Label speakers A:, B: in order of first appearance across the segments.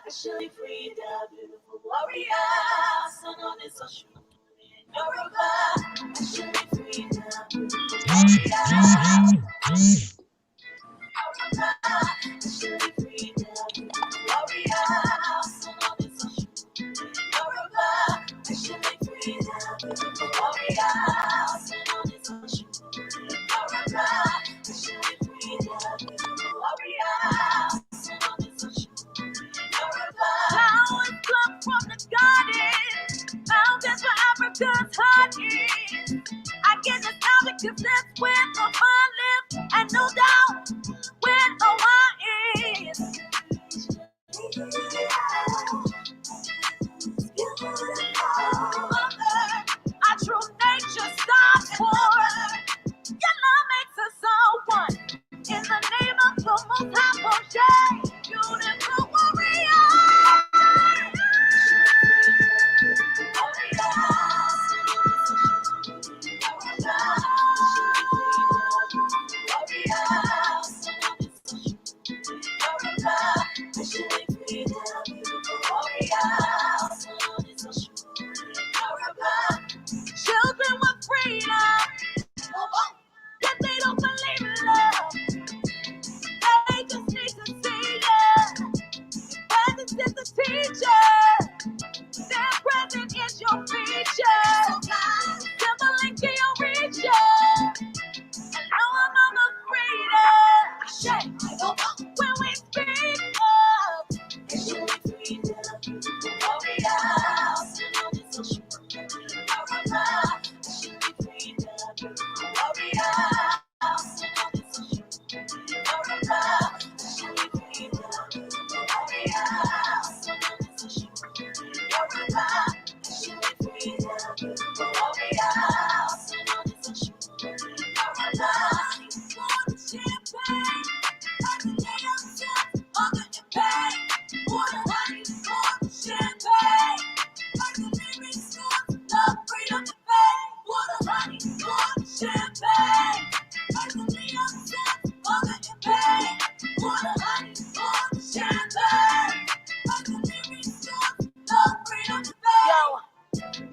A: Actually free the beautiful warrior. Son on this ocean in Yoruba. Actually free the beautiful warrior. Yoruba. Actually free the beautiful warrior. Son on this ocean in Yoruba. Actually free the beautiful warrior. Son on this ocean in Yoruba. Actually free the beautiful warrior. Son on this ocean. Flowers come from the garden, mountains for Africa's heart is. I get this out because that's where the heart lives, and no doubt where the heart is. Our true nature starts for your love makes us all one. In the name of the Most High, beautiful warrior. Children with freedom, yet they don't believe in love. They just need to see it. Presence is the teacher. Their presence is your feature. Symboling to your region. And now I'm on the freedom. When we speak up, it's your freedom. Warrior.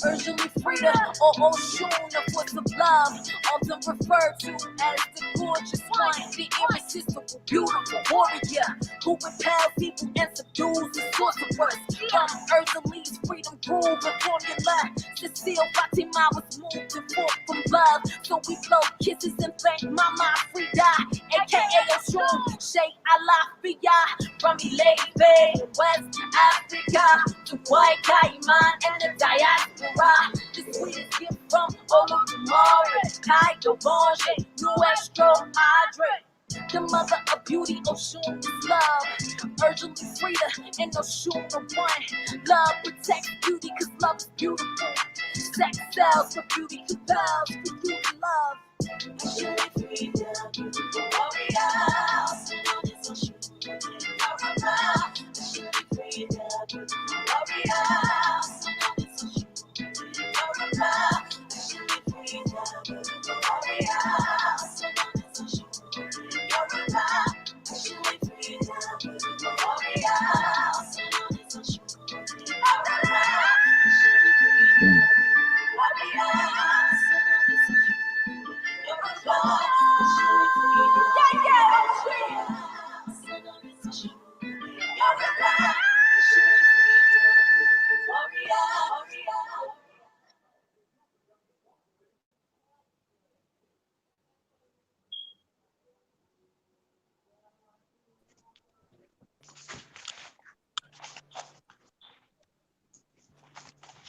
A: Urgently freedom or Oshun, the force of love, often referred to as the gorgeous one, the irresistible, beautiful warrior who repels people and subdues the source of worth. From Urgently's freedom groove and formula, Cecile Fatima was moved and forth from love, so we blow kisses and thank Mama Frida, aka Oshun, Sheikh Alafia, from Ilebe, West Africa to White Cayman and the diaspora. The sweetest gift from Olodumare, Kaido Bonje, New Extra Madre. The mother of beauty, Oshun is love. Urgently freedom and Oshun the one. Love protects beauty cause love is beautiful. Sex sells for beauty who loves for you to love. Oshun freedom, warrior. Oshun is Oshun, Oshun freedom, warrior.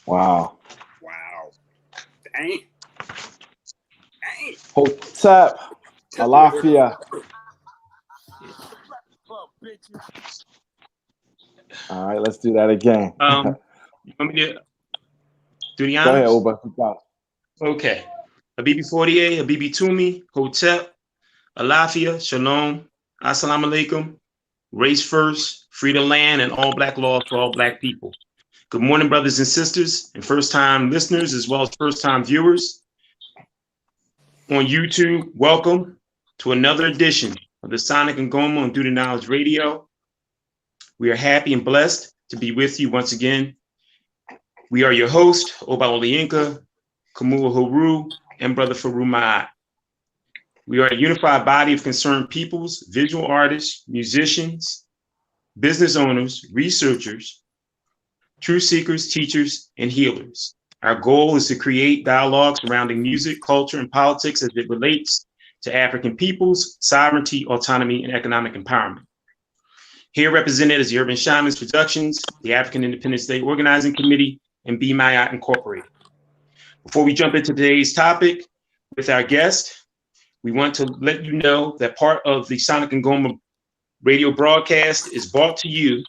B: Wow.
C: Wow. Dang.
B: Hotep. Alafia. All right, let's do that again.
D: You want me to do the honors?
B: Go ahead, Oba.
D: Okay. Abibifahoodie, Abibitumi, Hotep, Alafia, Shalom, Assalamu alaikum, race first, free the land, and all black laws for all black people. Good morning, brothers and sisters, and first-time listeners, as well as first-time viewers. On YouTube, welcome to another edition of the Sonic and Ngoma on Due to Knowledge Radio. We are happy and blessed to be with you once again. We are your host, Oláyínká, Khamuo Heru, and Brother Farugh Maat. We are a unified body of concerned peoples, visual artists, musicians, business owners, researchers, truth seekers, teachers, and healers. Our goal is to create dialogue surrounding music, culture, and politics as it relates to African peoples, sovereignty, autonomy, and economic empowerment. Here represented is the Urban Shamans Productions, the African Independence Day Organizing Committee, and Maat Incorporated. Before we jump into today's topic with our guest, we want to let you know that part of the Sonic and Ngoma radio broadcast is brought to you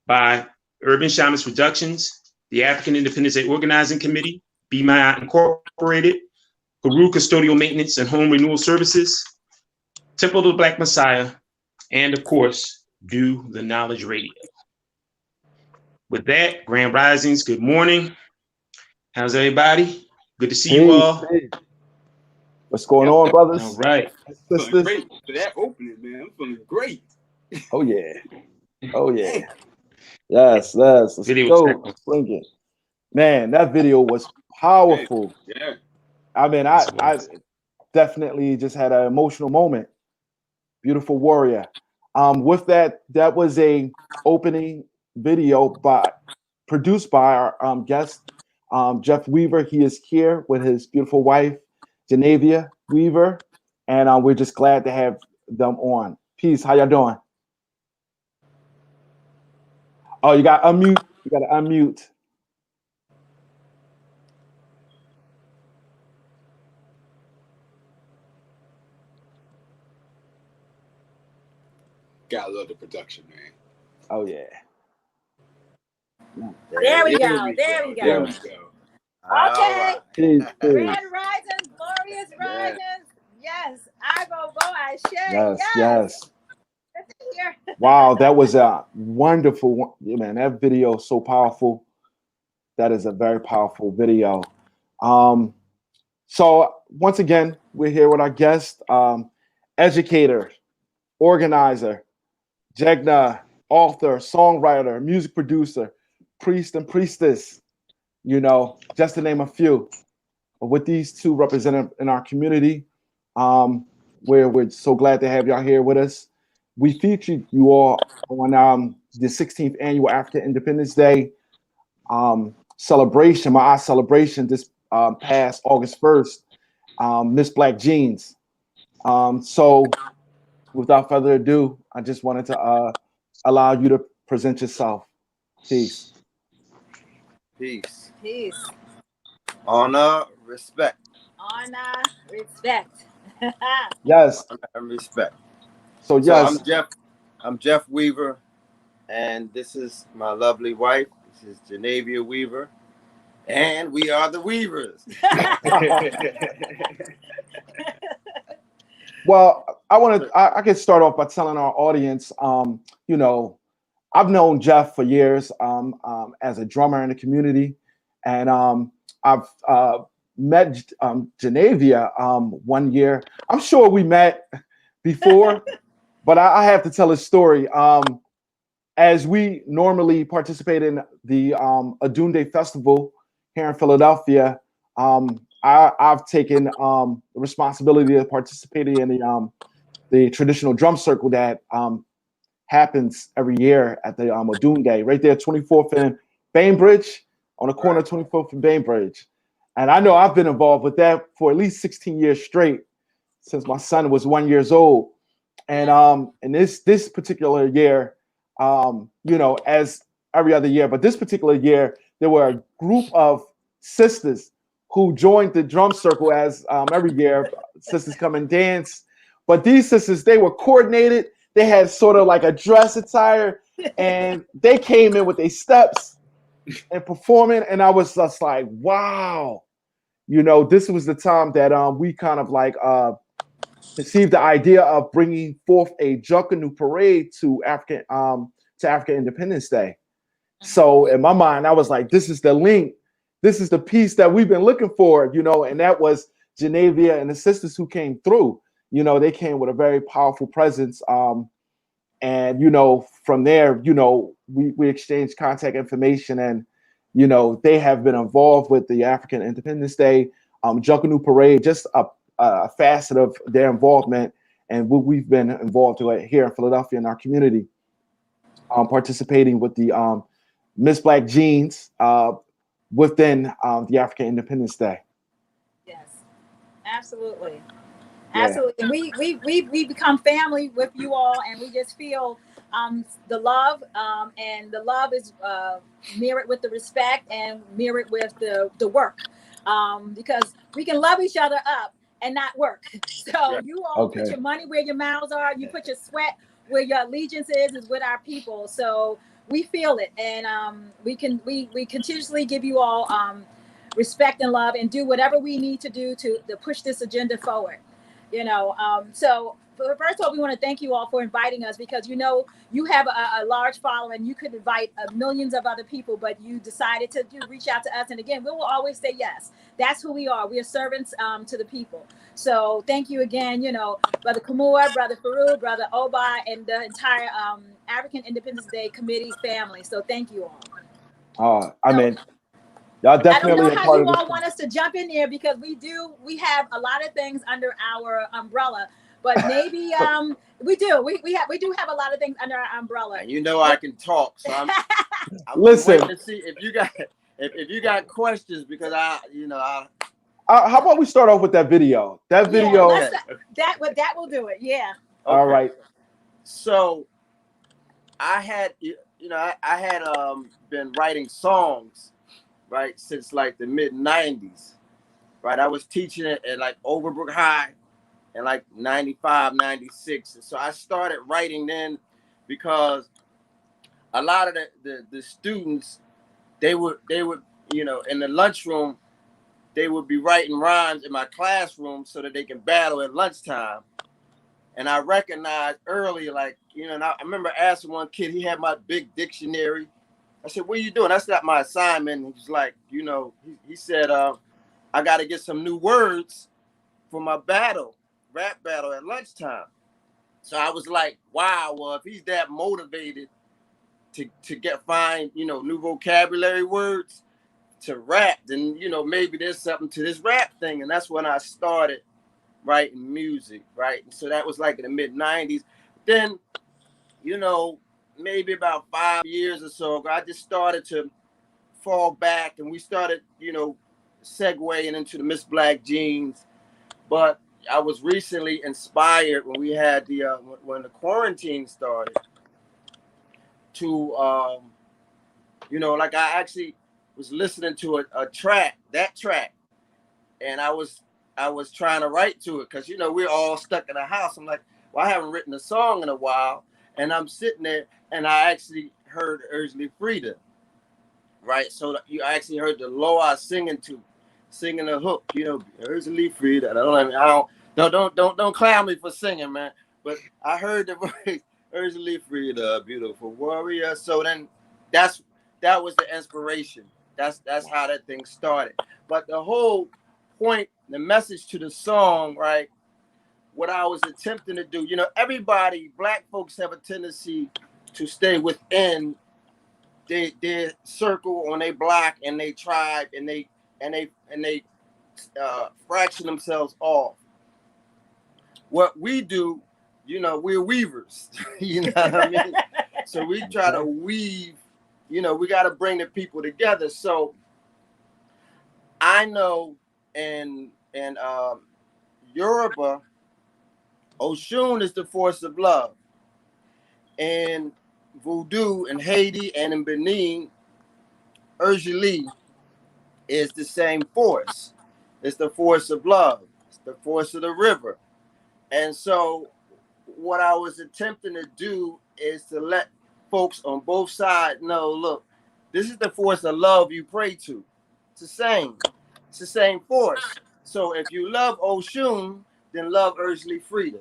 D: by Urban Shamans Productions, the African Independence Day Organizing Committee, Maat Incorporated, Heru Custodial Maintenance and Home Renewal Services, Temple of the Black Messiah, and of course, Due the Knowledge Radio. With that, Grand Risings, good morning. How's everybody? Good to see you all.
B: Hey. What's going on, brothers?
D: All right.
B: Sisters?
C: Great for that opening, man. I'm feeling great.
B: Oh, yeah. Oh, yeah. Yes. Let's
D: Video
B: go. Let's bring it. Man, that video was powerful.
C: Yeah.
B: I mean, I definitely just had an emotional moment. Beautiful warrior. With that was a opening video produced by our guest, Jeff Weaver. He is here with his beautiful wife, Jenavia Weaver, and we're just glad to have them on. Peace. How y'all doing? Oh, you got to unmute. You got to unmute.
C: Gotta love the production, man.
B: Oh, yeah.
A: There we go. There we go. Okay.
B: Peace, peace.
A: Grand risings, glorious risings. Yes, I go I share.
B: Yes.
A: Good to hear.
B: Wow, that was a wonderful one. Yeah, man, that video is so powerful. That is a very powerful video. So once again, we're here with our guest, educator, organizer, Jegna, author, songwriter, music producer, priest and priestess, just to name a few. But with these two represented in our community, we're so glad to have y'all here with us. We featured you all on the 16th annual African Independence Day celebration, Maat celebration this past August 1st, Miss Black Jeans. So without further ado, I just wanted to allow you to present yourself. Peace.
E: Peace.
A: Peace.
E: Honor, respect.
A: Honor, respect.
B: Yes.
E: Honor and respect.
B: So yes.
E: I'm Jeff Weaver, and this is my lovely wife. This is Jenavia Weaver, and we are the Weavers.
B: Well, I can start off by telling our audience, I've known Jeff for years as a drummer in the community, and I've met Jenavia one year. I'm sure we met before, but I have to tell a story. As we normally participate in the Adunde Festival here in Philadelphia, I've taken the responsibility of participating in the traditional drum circle that happens every year at the Adunde, right there, 24th and Bainbridge, on the corner of 24th and Bainbridge. And I know I've been involved with that for at least 16 years straight, since my son was 1 year old. And this particular year, as every other year, but this particular year, there were a group of sisters who joined the drum circle. As every year, sisters come and dance. But these sisters, they were coordinated. They had sort of like a dress attire, and they came in with their steps and performing. And I was just like, wow, this was the time that we kind of like conceived the idea of bringing forth a Junkanoo parade to African Independence Day. So in my mind, I was like, this is the link. This is the piece that we've been looking for, and that was Jenavia and the sisters who came through. you know, they came with a very powerful presence. And, you know, from there, you know, we exchanged contact information, and, you know, they have been involved with the African Independence Day, Junkanoo Parade, just a facet of their involvement. And we've been involved with here in Philadelphia in our community, participating with the Miss Black Jeans within the African Independence Day.
A: Yes, absolutely.
B: Yeah.
A: Absolutely. We become family with you all, and we just feel the love, and the love is mirrored with the respect and mirrored with the work, because we can love each other up and not work. So you all put your money where your mouths are, you put your sweat where your allegiance is with our people. So we feel it, and we continuously give you all respect and love, and do whatever we need to do to push this agenda forward. You know, so first of all, we want to thank you all for inviting us, because, you know, you have a large following. You could invite millions of other people, but you decided to reach out to us. And again, we will always say yes. That's who we are. We are servants to the people. So thank you again, you know, Brother Khamuo, Brother Farugh, Brother Oba, and the entire African Independence Day Committee family. So thank you all.
B: I mean, y'all definitely
A: I don't know how
B: part
A: you
B: of
A: all want us to jump in there, because we have a lot of things under our umbrella, but maybe we do have a lot of things under our umbrella.
E: And you know I can talk, so I'm
B: Listen,
E: waiting to see if you got questions, because how
B: about we start off with that video? That video.
A: Yeah, that will do it. Yeah.
B: All right.
E: So I had been writing songs, right, since like the mid 90s, right? I was teaching it at like Overbrook High in like 95, 96. And so I started writing then, because a lot of the students, they would, you know, in the lunchroom, they would be writing rhymes in my classroom so that they can battle at lunchtime. And I recognized early, like, you know, and I remember asking one kid, he had my big dictionary. I said, what are you doing? That's not my assignment. And he's like, you know, he said, I got to get some new words for my rap battle at lunchtime. So I was like, wow, well, if he's that motivated to find, you know, new vocabulary words to rap, then, you know, maybe there's something to this rap thing. And that's when I started writing music, right? And so that was like in the mid 90s. Then, you know, maybe about 5 years or so ago, I just started to fall back, and we started, you know, segueing into the Miss Black Jeans. But I was recently inspired when we had when the quarantine started to, you know, like I actually was listening to a track, and I was trying to write to it, because, you know, we're all stuck in the house. I'm like, well, I haven't written a song in a while. And I'm sitting there, and I actually heard Urgely Frida, right? So you actually heard the Loa singing the hook, you know, Urgely Frida. Don't clown me for singing, man. But I heard the voice, Urgely Frida, beautiful warrior. So then that was the inspiration. That's how that thing started. But the whole point, the message to the song, right? What I was attempting to do, you know, everybody, Black folks have a tendency to stay within their circle, on their block and their tribe, and they fraction themselves off. What we do, you know, we're weavers. You know what I mean? So we try to weave. You know, we got to bring the people together. So I know in Yoruba, Oshun is the force of love. In Voodoo, in Haiti, and in Benin, Urgely is the same force. It's the force of love. It's the force of the river. And so what I was attempting to do is to let folks on both sides know, look, this is the force of love you pray to. It's the same. It's the same force. So if you love Oshun, then love Urgely Frida.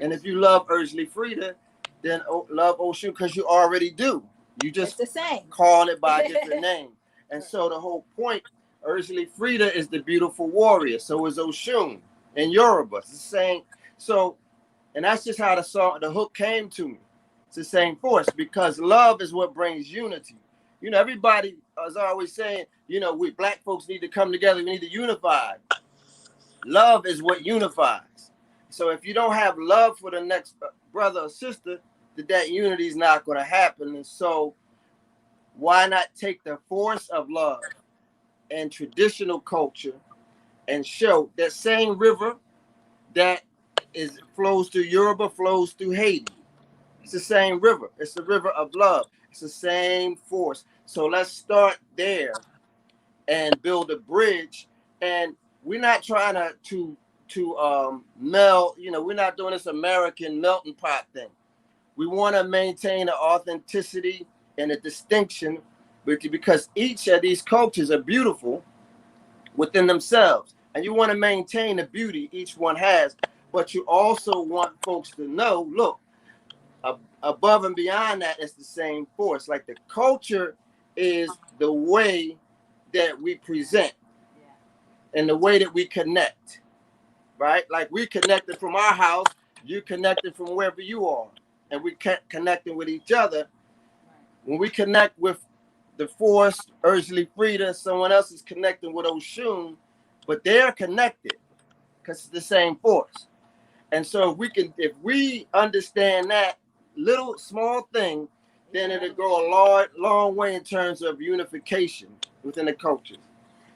E: And if you love Urgely Frida, then love Oshun, because you already do. You just
A: the same.
E: call it by a different name. And so the whole point, Urgely Frida is the beautiful warrior. So is Oshun in Yoruba. It's the same. So, and that's just how the hook came to me. It's the same force, because love is what brings unity. You know, everybody is always saying, you know, we black folks need to come together. We need to unify. Love is what unifies. So if you don't have love for the next brother or sister, that unity is not going to happen. And so why not take the force of love and traditional culture and show that same river that flows through Yoruba, flows through Haiti. It's the same river. It's the river of love. It's the same force. So let's start there and build a bridge. And we're not trying to meld, you know, we're not doing this American melting pot thing. We want to maintain an authenticity and a distinction, because each of these cultures are beautiful within themselves. And you want to maintain the beauty each one has, but you also want folks to know, look, above and beyond that, it's the same force. Like the culture is the way that we present and the way that we connect, right? Like we connected from our house, you connected from wherever you are, and we connecting with each other. When we connect with the force, Urgely Frida, someone else is connecting with Oshun, but they're connected because it's the same force. And so if we understand that little small thing, then it'll go a long way in terms of unification within the culture.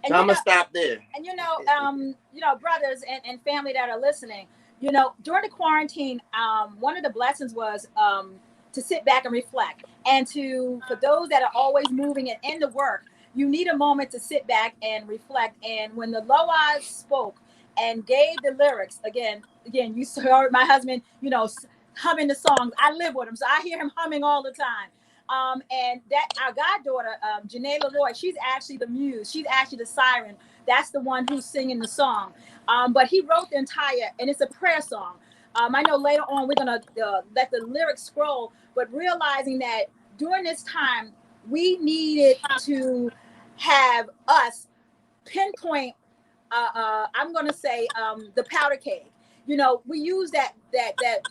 E: So I'm gonna stop there.
A: And you know, brothers and family that are listening, you know, during the quarantine, one of the blessings was to sit back and reflect. And for those that are always moving and in the work, you need a moment to sit back and reflect. And when the Loas spoke and gave the lyrics, again, you heard my husband, you know, humming the songs. I live with him, so I hear him humming all the time. And that our goddaughter, Janae Leroy, she's actually the muse. She's actually the siren. That's the one who's singing the song. But he wrote the entire, and it's a prayer song. I know later on we're gonna let the lyrics scroll, but realizing that during this time we needed to have us pinpoint. I'm gonna say the powder keg. You know, we use that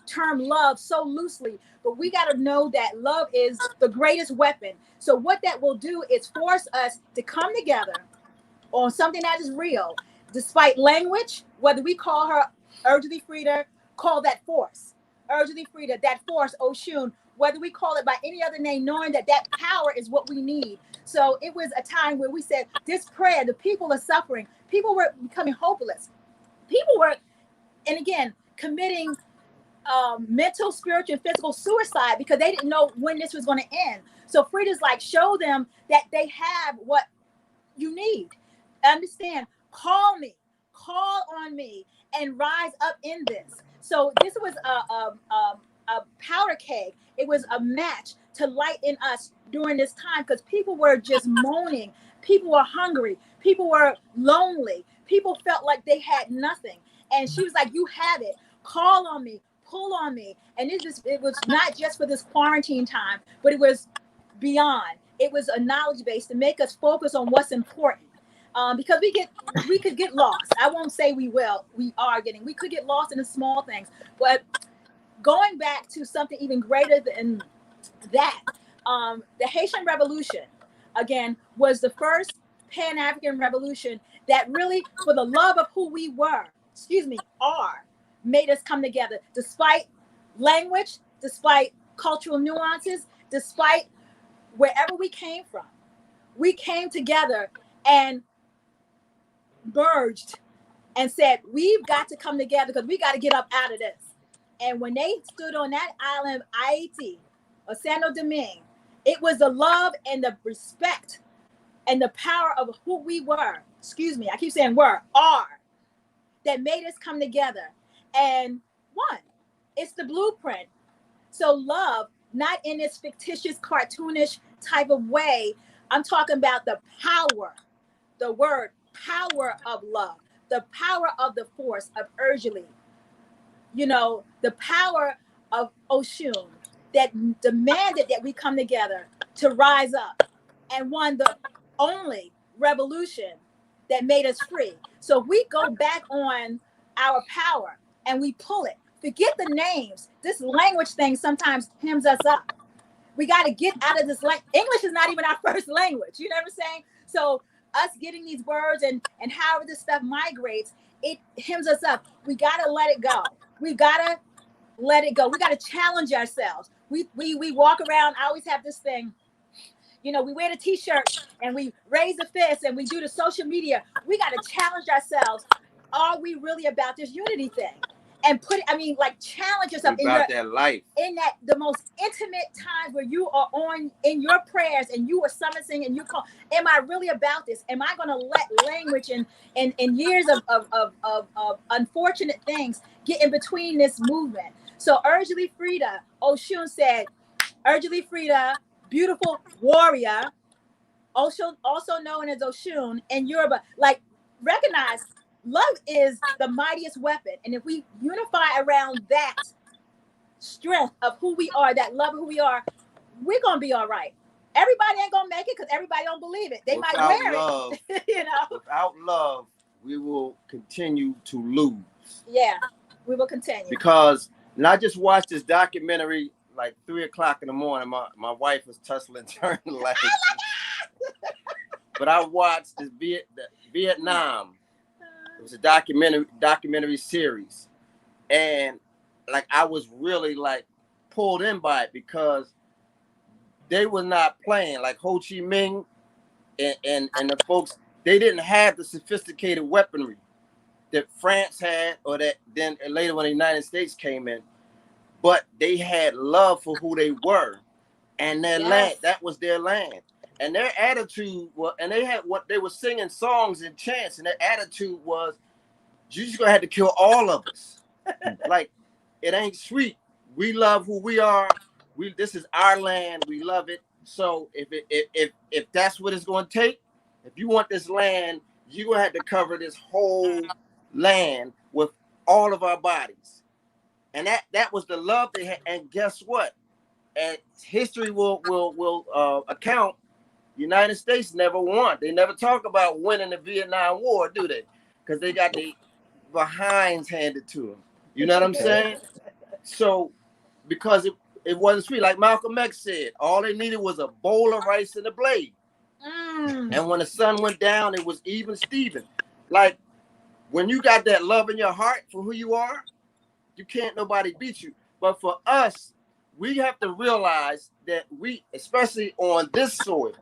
A: term love so loosely, but we got to know that love is the greatest weapon. So what that will do is force us to come together on something that is real, despite language, whether we call her Urgely Frida, call that force. Urgely Frida, that force, Oshun, whether we call it by any other name, knowing that power is what we need. So it was a time where we said, this prayer, the people are suffering. People were becoming hopeless. People were, and again, committing mental, spiritual, and physical suicide because they didn't know when this was going to end. So Frida's like, show them that they have what you need. Understand, call me, call on me, and rise up in this. So this was a powder keg. It was a match to light in us during this time because people were just moaning. People were hungry. People were lonely. People felt like they had nothing. And she was like, you have it. Call on me. Pull on me. And it was not just for this quarantine time, but it was beyond. It was a knowledge base to make us focus on what's important. Because we could get lost. I won't say we will. We could get lost in the small things. But going back to something even greater than that, the Haitian Revolution, again, was the first Pan-African revolution that really, for the love of who we are, made us come together, despite language, despite cultural nuances, despite wherever we came from. We came together and merged and said, we've got to come together because we got to get up out of this. And when they stood on that island, Haiti, or Saint Domingue, it was the love and the respect and the power of who we were. I keep saying are, that made us come together. And one, it's the blueprint. So love, not in this fictitious, cartoonish type of way. I'm talking about the power, the word power of love, the power of the force of Urgely, the power of Oshun that demanded that we come together to rise up and won the only revolution that made us free. So if we go back on our power and we pull it. Forget the names. This language thing sometimes hems us up. We got to get out of this. Like, English is not even our first language. You know what I'm saying? So us getting these words and however this stuff migrates, it hems us up. We got to let it go. We got to let it go. We got to challenge ourselves. We walk around. I always have this thing. You know, we wear the t-shirt and we raise the fist and we do the social media. We got to challenge ourselves. Are we really about this unity thing? And challenge yourself in
E: that life.
A: In that the most intimate times where you are in your prayers and you are summoning and you call. Am I really about this? Am I going to let language and years of unfortunate things get in between this movement? So Urgently Frida, Oshun said, Urgently Frida, beautiful warrior, also known as Oshun in Yoruba. Like, recognize love is the mightiest weapon. And if we unify around that strength of who we are, that love of who we are, we're going to be all right. Everybody ain't going to make it because everybody don't believe it. They
E: Without
A: might wear
E: love,
A: it. You know?
E: Without love, we will continue to lose.
A: Yeah, we will continue.
E: Because, and I just watched this documentary like 3 o'clock in the morning. My wife was tussling, turning like. But I watched this Vietnam. It was a documentary series, and like I was really like pulled in by it because they were not playing like Ho Chi Minh and the folks. They didn't have the sophisticated weaponry that France had, or that then later when the United States came in. But they had love for who they were and their land. That was their land. And their attitude was, and they had what they were singing songs and chants, and their attitude was, you just gonna have to kill all of us. Like, it ain't sweet. We love who we are. This is our land. We love it. So if that's what it's gonna take, if you want this land, you're gonna have to cover this whole land with all of our bodies. And that was the love they had. And guess what? And history will account. United States never won. They never talk about winning the Vietnam War, do they? Because they got the behinds handed to them. You know what I'm saying? So, because it wasn't sweet. Like Malcolm X said, all they needed was a bowl of rice and a blade. And when the sun went down, it was even Steven. Like, when you got that love in your heart for who you are, you can't nobody beat you. But for us, we have to realize that we, especially on this soil.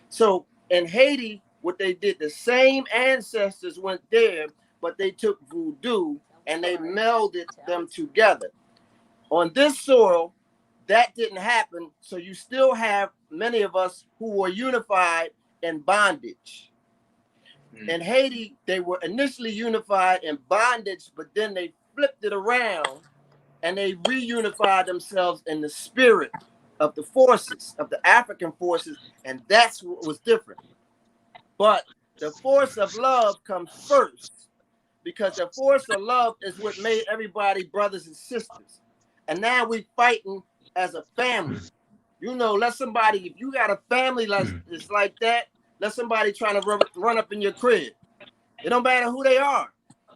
E: So in Haiti, what they did, the same ancestors went there, but they took voodoo and they melded them together. On this soil, that didn't happen. So you still have many of us who were unified in bondage. In Haiti, they were initially unified in bondage, but then they flipped it around and they reunified themselves in the spirit of the forces, of the African forces, and that's what was different. But the force of love comes first, because the force of love is what made everybody brothers and sisters. And now we fighting as a family. You know, let somebody, if you got a family that's like that, let somebody trying to run up in your crib. It don't matter who they are.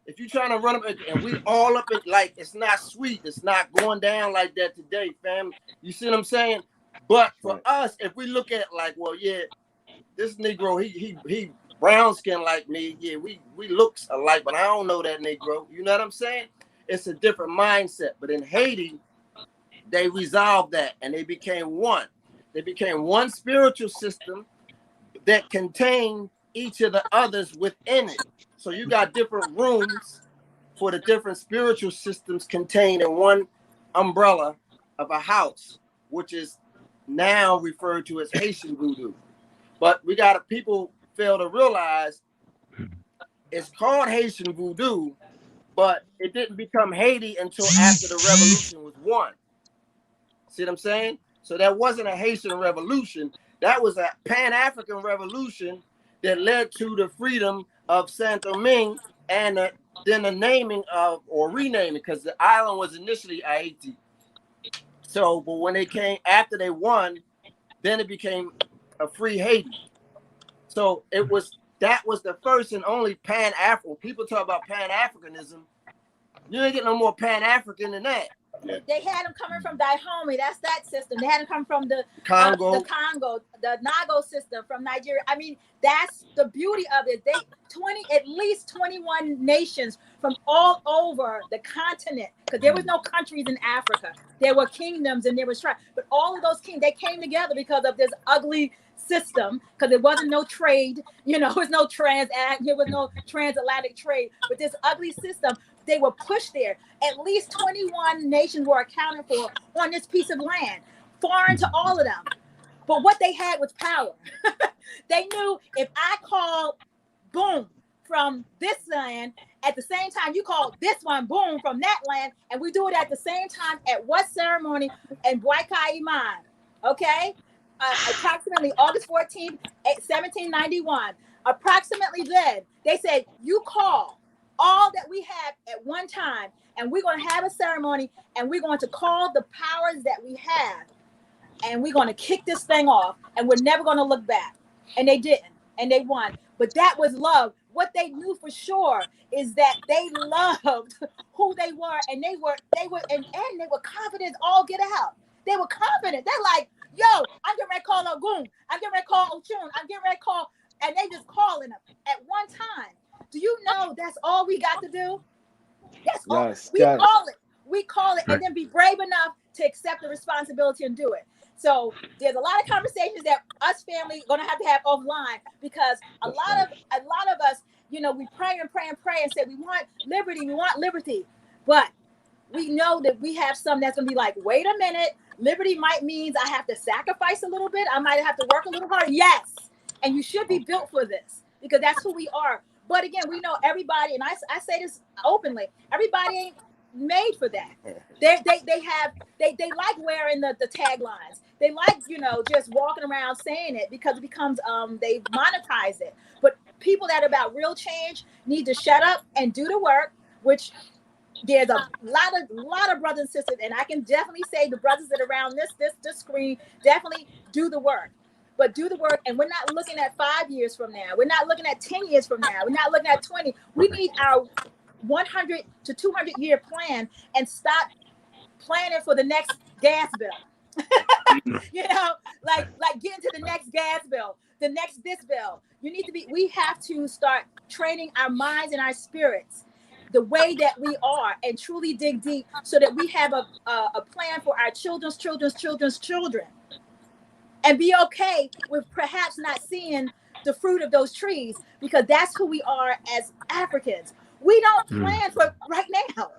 E: If you're trying to run up and we all up in, like, it's not sweet. It's not going down like that today, fam. You see what I'm saying? But for us, if we look at like, well, yeah, this Negro, he brown skin like me. Yeah, we looks alike, but I don't know that Negro. You know what I'm saying? It's a different mindset. But in Haiti, they resolved that and they became one. They became one spiritual system that contained each of the others within it. So you got different rooms for the different spiritual systems contained in one umbrella of a house, which is now referred to as Haitian voodoo. But we got people fail to realize it's called Haitian voodoo, but it didn't become Haiti until after the revolution was won. See what I'm saying? So that wasn't a Haitian revolution. That was a Pan-African revolution that led to the freedom of Saint-Domingue and then the naming of, or renaming, because the island was initially Haiti. So, but when they came, after they won, then it became a free Haiti. So that was the first and only Pan-African. People talk about Pan-Africanism. You didn't get no more Pan-African than that.
C: Yeah.
A: They had them coming from Dahomey. That's that system. They had them come from the
E: Congo.
A: the Nago system from Nigeria. I mean, that's the beauty of it. At least 21 nations from all over the continent, because there was no countries in Africa. There were kingdoms and there was tribes. But all of those kings, they came together because of this ugly system, because there wasn't no trade. You know, there was no there was no transatlantic trade. But this ugly system, they were pushed there. At least 21 nations were accounted for on this piece of land, foreign to all of them. But what they had was power. They knew if I called boom from this land, at the same time you call this one boom from that land, and we do it at the same time at what ceremony? And Bwaikai Iman, okay? Approximately August 14th, 1791. Approximately then, they said, you call all that we have at one time, and we're going to have a ceremony, and we're going to call the powers that we have, and we're going to kick this thing off, and we're never going to look back. And they didn't, and they won. But that was love. What they knew for sure is that they loved who they were, and they were confident all get out. They were confident. They're like, yo, I'm getting ready to call Ogun. I'm getting ready to call Ochun. I'm getting ready to call, and they just calling them at one time. Do you know that's all we got to do? That's all. Call it. We call it, and then be brave enough to accept the responsibility and do it. So there's a lot of conversations that us family gonna have to have offline, because a lot of us, you know, we pray and say we want liberty, but we know that we have some that's gonna be like, wait a minute, liberty might means I have to sacrifice a little bit. I might have to work a little harder. Yes, and you should be built for this, because that's who we are. But again, we know everybody, and I say this openly, everybody ain't made for that. They like wearing the taglines. They like, you know, just walking around saying it, because it becomes they monetize it. But people that are about real change need to shut up and do the work, which there's a lot of brothers and sisters, and I can definitely say the brothers that are around this screen definitely do the work. But do the work, and we're not looking at 5 years from now. We're not looking at 10 years from now. We're not looking at 20. We need our 100 to 200 year plan, and stop planning for the next gas bill. You know, like getting to the next gas bill, the next this bill. We have to start training our minds and our spirits the way that we are, and truly dig deep, so that we have a plan for our children's children. And be okay with perhaps not seeing the fruit of those trees, because that's who we are as Africans. We don't plan for right now,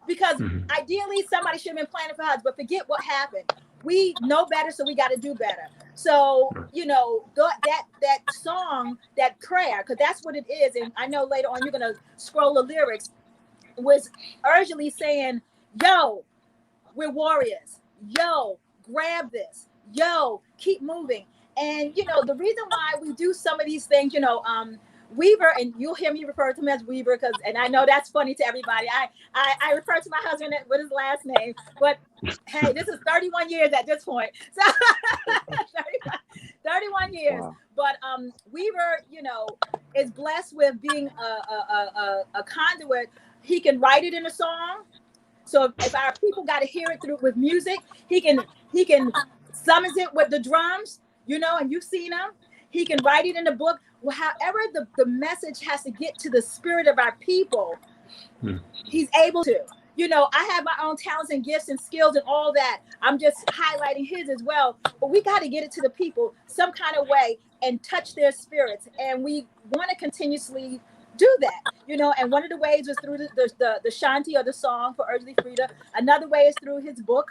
A: because ideally somebody should have been planning for us, but forget what happened. We know better, so we got to do better. So, you know, that song, that prayer, because that's what it is, and I know later on you're going to scroll the lyrics, was urgently saying, yo, we're warriors. Yo, grab this. Yo, keep moving. And, you know, the reason why we do some of these things, you know, Weaver, and you'll hear me refer to him as Weaver, and I know that's funny to everybody. I refer to my husband with his last name, but hey, this is 31 years at this point. So 31 years. Wow. But Weaver, you know, is blessed with being a conduit. He can write it in a song. So if our people got to hear it through with music, he can summons it with the drums, you know, and you've seen him. He can write it in a book. Well, however the message has to get to the spirit of our people, he's able to. You know, I have my own talents and gifts and skills and all that. I'm just highlighting his as well. But we got to get it to the people some kind of way and touch their spirits. And we want to continuously do that, you know. And one of the ways is through the Shanti, or the song for Earthly Frida. Another way is through his book.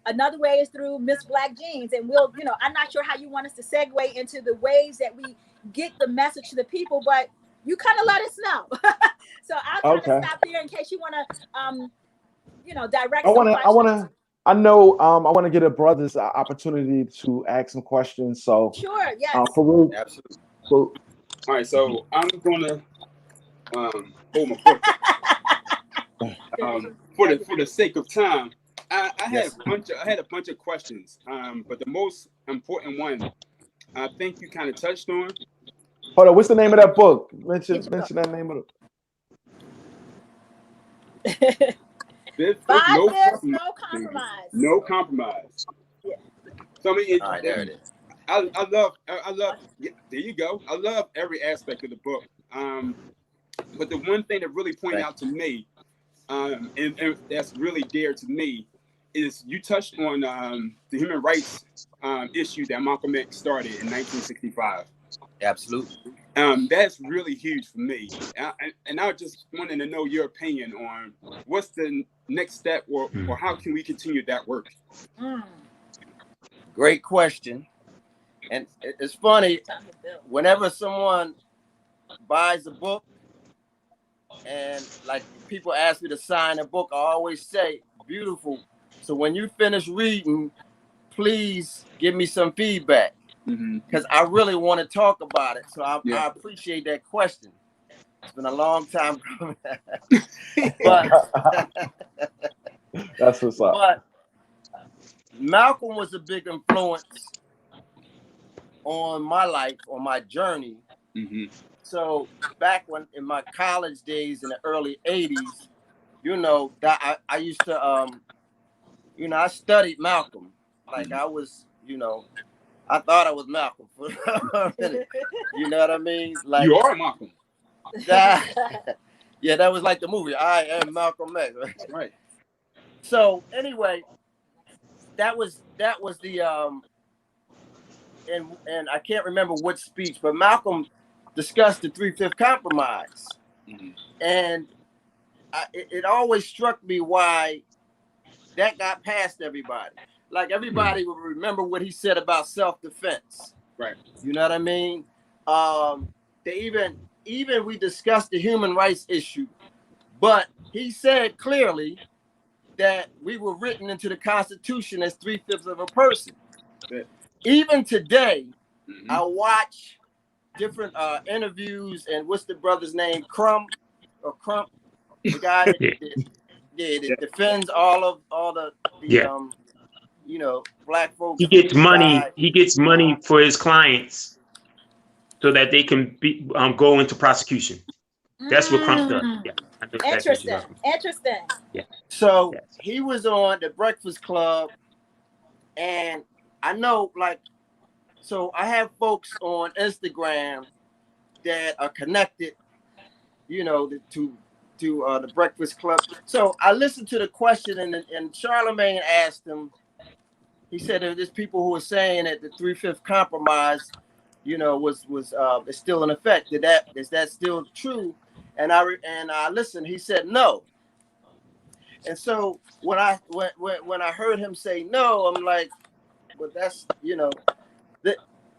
A: Another way is through Miss Black Jeans. And we'll, you know, I'm not sure how you want us to segue into the ways that we get the message to the people, but you kind of let us know. So I'll try to stop there in case you want to, you know, direct. I want
B: to get a brother's opportunity to ask some questions. So
A: sure, yes,
B: Farugh,
C: absolutely. All right, so I'm gonna hold my book. For the sake of time, I had a bunch of questions, but the most important one, I think you kind of touched on.
B: Hold on, what's the name of that book? Mention that name of it.
A: 5 fifths, no compromise.
C: No compromise.
A: Yeah.
C: So I mean,
E: All right, there it is.
C: I love. Yeah, there you go. I love every aspect of the book. But the one thing that really pointed out to me, and that's really dear to me, is you touched on the human rights issue that Malcolm X started in 1965.
E: Absolutely.
C: That's really huge for me. And I just wanted to know your opinion on what's the next step, or how can we continue that work?
E: Great question. And it's funny, whenever someone buys a book and like people ask me to sign a book, I always say, beautiful. So when you finish reading, please give me some feedback, because I really want to talk about it. So I appreciate that question. It's been a long time coming. But
B: that's what's up.
E: But Malcolm was a big influence on my life, on my journey. So back when in my college days in the early 80s, you know, that I used to you know, I studied Malcolm. Like I was, you know, I thought I was Malcolm for a minute. You know what I mean? Like
C: you are Malcolm.
E: Yeah, that was like the movie. I am Malcolm X.
C: Right.
E: So anyway, that was the and I can't remember what speech, but Malcolm discussed the 3/5 compromise, and it always struck me why that got past everybody. Like everybody would remember what he said about self-defense.
C: Right.
E: You know what I mean? They even we discussed the human rights issue, but he said clearly that we were written into the Constitution as 3/5 of a person. Even today, I watch different interviews, and what's the brother's name? Crump, the guy that defends all the you know, black folks.
D: He gets money. He gets money for his clients so that they can go into prosecution. That's what Crump does. Yeah.
A: Interesting.
D: Yeah.
E: So he was on the Breakfast Club, and I know, like, so I have folks on Instagram that are connected, you know, to the Breakfast Club. So I listened to the question, and Charlemagne asked him. He said there's people who are saying that the 3/5 compromise, you know, is still in effect. Is that still true? And I listened. He said no. And so when I heard him say no, I'm like, well, that's, you know,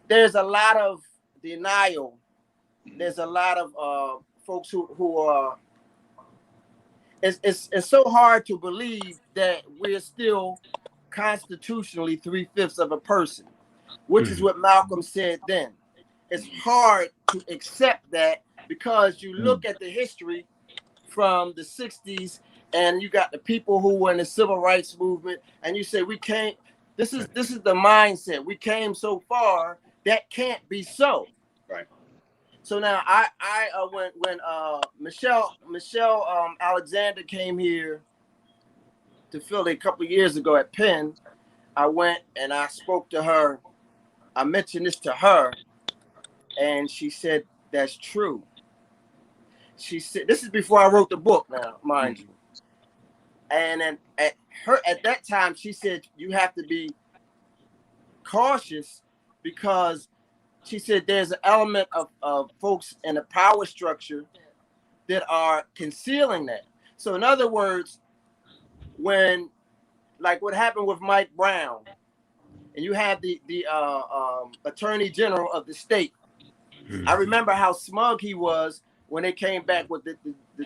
E: there's a lot of denial. There's a lot of folks who are. It's so hard to believe that we're still constitutionally 3/5 of a person, which is what Malcolm said then. It's hard to accept that because you look at the history from the 60s, and you got the people who were in the civil rights movement, and you say we can't. This is the mindset. We came so far, that can't be so.
C: Right.
E: So now when Michelle Alexander came here to Philly a couple of years ago at Penn, I went and I spoke to her. I mentioned this to her, and she said, that's true. She said, this is before I wrote the book now, mind you. And then at that time, she said, you have to be cautious because she said there's an element of folks in the power structure that are concealing that. So in other words, when, like what happened with Mike Brown, and you have the Attorney General of the state, I remember how smug he was when they came back with the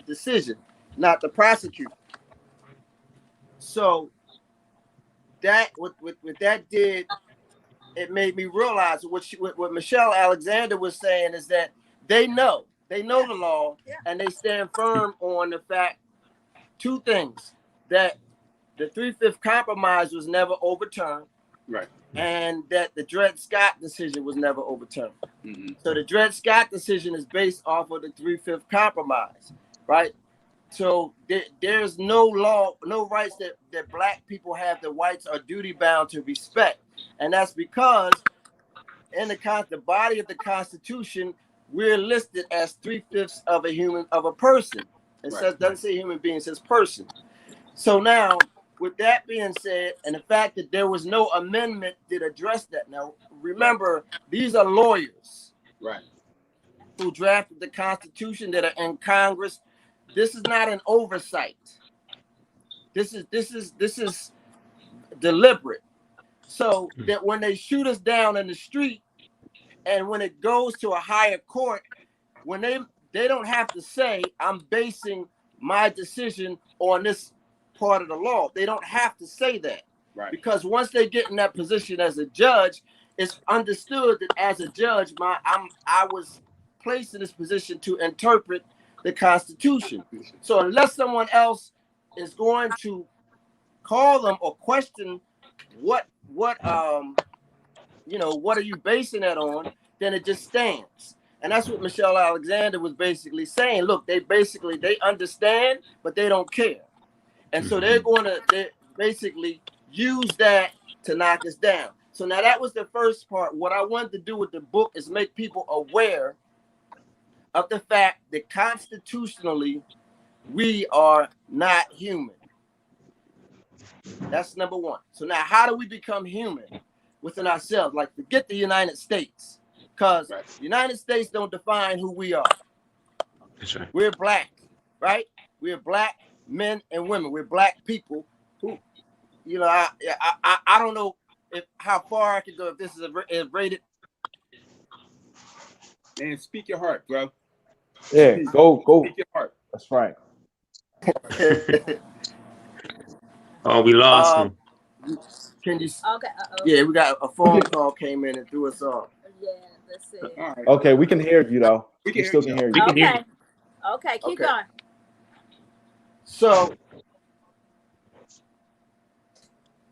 E: decision, not the prosecutor. So that what that did, it made me realize what Michelle Alexander was saying is that they know the law, and they stand firm on the fact, two things, that the 3/5 compromise was never overturned,
C: right,
E: and that the Dred Scott decision was never overturned. So the Dred Scott decision is based off of the 3/5 compromise, right? So there's no law, no rights that black people have that whites are duty bound to respect. And that's because in the body of the Constitution, we're listed as 3/5 of a person. It says, doesn't say human being, it says person. So now, with that being said, and the fact that there was no amendment that addressed that. Now, remember, these are lawyers, who drafted the Constitution that are in Congress. This is not an oversight. This is deliberate. So that when they shoot us down in the street, and when it goes to a higher court, when they don't have to say, I'm basing my decision on this part of the law. They don't have to say that. Because once they get in that position as a judge, it's understood that as a judge, I was placed in this position to interpret the Constitution. So unless someone else is going to call them or question what are you basing that on, then it just stands. And that's what Michelle Alexander was basically saying. Look, they understand, but they don't care. And so they basically use that to knock us down. So now that was the first part. What I wanted to do with the book is make people aware of the fact that constitutionally we are not human. That's number one. So now how do we become human within ourselves? Like, forget the United States, because the United States don't define who we are.
D: That's right.
E: We're black, right? We're black men and women. We're black people who, I don't know how far I can go if this is rated.
C: Man, speak your heart, bro.
B: Yeah, go.
C: Speak your heart.
B: That's right.
D: Oh, we lost him.
E: Can you?
A: Okay.
E: Yeah, we got a phone call came in and threw us off.
A: Yeah, let's see.
C: All right.
B: Okay, we can hear you though.
C: We
B: still can hear you.
D: We can hear you.
A: Okay, keep going.
E: So,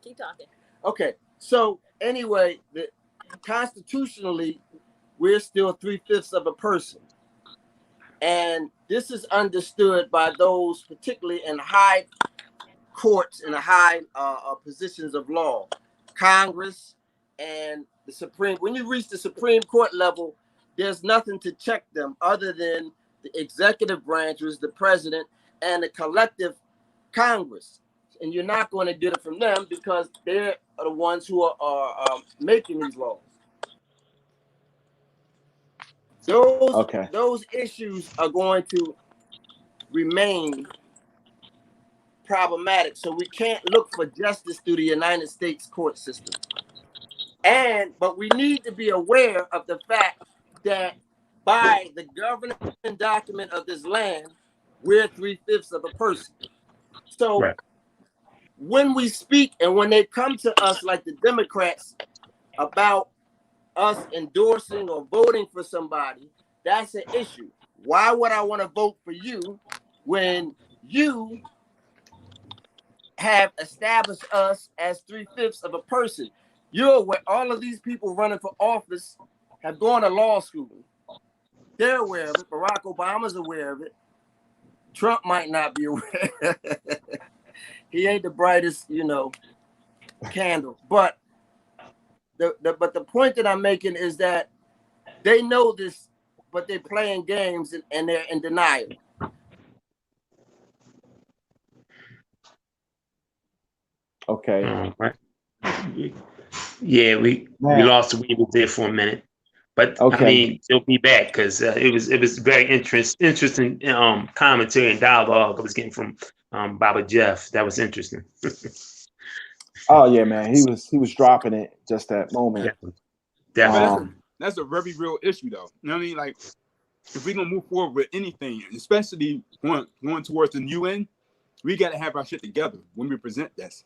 A: Keep talking.
E: okay. So anyway, constitutionally, we're still 3/5 of a person. And this is understood by those particularly in high courts and high positions of law, Congress and the Supreme. When you reach the Supreme Court level, there's nothing to check them other than the executive branch, which is the president, and the collective Congress. And you're not going to get it from them because they're the ones who are making these laws. Those issues are going to remain problematic. So we can't look for justice through the United States court system. But we need to be aware of the fact that by the governing document of this land, we're 3/5 of a person. So when we speak and when they come to us like the Democrats about us endorsing or voting for somebody, that's an issue. Why would I want to vote for you when you have established us as 3/5 of a person? You're aware, all of these people running for office have gone to law school. They're aware of it. Barack Obama's aware of it. Trump might not be aware. He ain't the brightest, candle. But the point that I'm making is that they know this, but they're playing games and they're in denial.
B: Okay.
D: Yeah, we lost the weavers there for a minute, but I mean, they'll be back because it was very interesting commentary and dialogue I was getting from Baba Jeff. That was interesting.
B: Oh yeah, man, he was dropping it just that moment.
D: Definitely.
C: That's a very real issue, though. You know what I mean? Like, if we're gonna move forward with anything, especially going towards the UN, we got to have our shit together when we present this.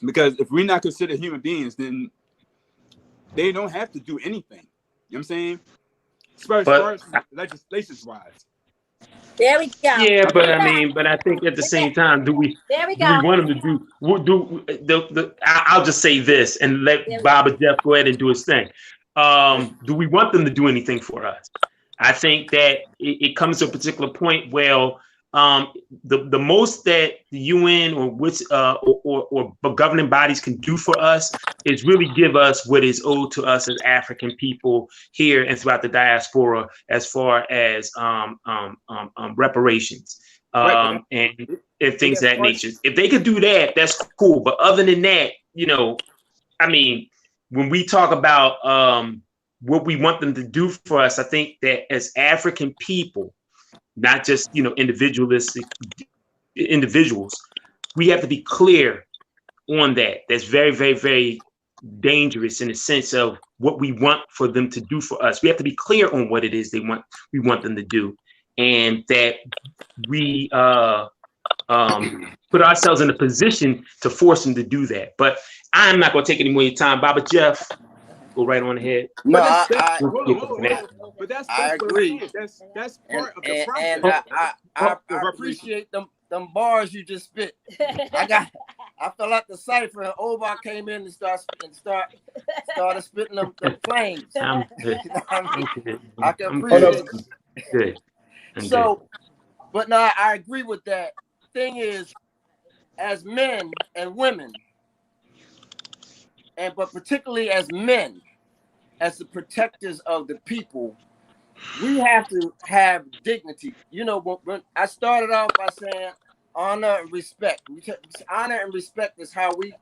C: Because if we're not considered human beings, then they don't have to do anything. You know what I'm saying? As far as legislation wise.
A: There we go.
D: Yeah, but I think at the same time, do we want them to do? I'll just say this and let Baba Jeff go ahead and do his thing. Do we want them to do anything for us? I think that it comes to a particular point where the most that the UN or which or governing bodies can do for us is really give us what is owed to us as African people here and throughout the diaspora, as far as reparations and things of that nature. If they could do that, that's cool. But other than that, you know, I mean, when we talk about what we want them to do for us, I think that as African people, not just, you know, individualistic individuals, we have to be clear on that. That's very, very, very dangerous in the sense of what we want for them to do for us. We have to be clear on what it is we want them to do, and that we put ourselves in a position to force them to do that. But I'm not going to take any more of your time. Baba Jeff, go right on ahead.
E: No,
C: but that's
E: I agree.
C: That's part of the process.
E: And I appreciate them bars you just spit. I fell out the cipher, and Omar came in and started spitting them flames.
D: I'm good.
E: I can appreciate it.
D: Good.
E: So, but no, I agree with that. Thing is, as men and women, but particularly as men, as the protectors of the people, we have to have dignity. You know, when I started off by saying honor and respect. Honor and respect is how we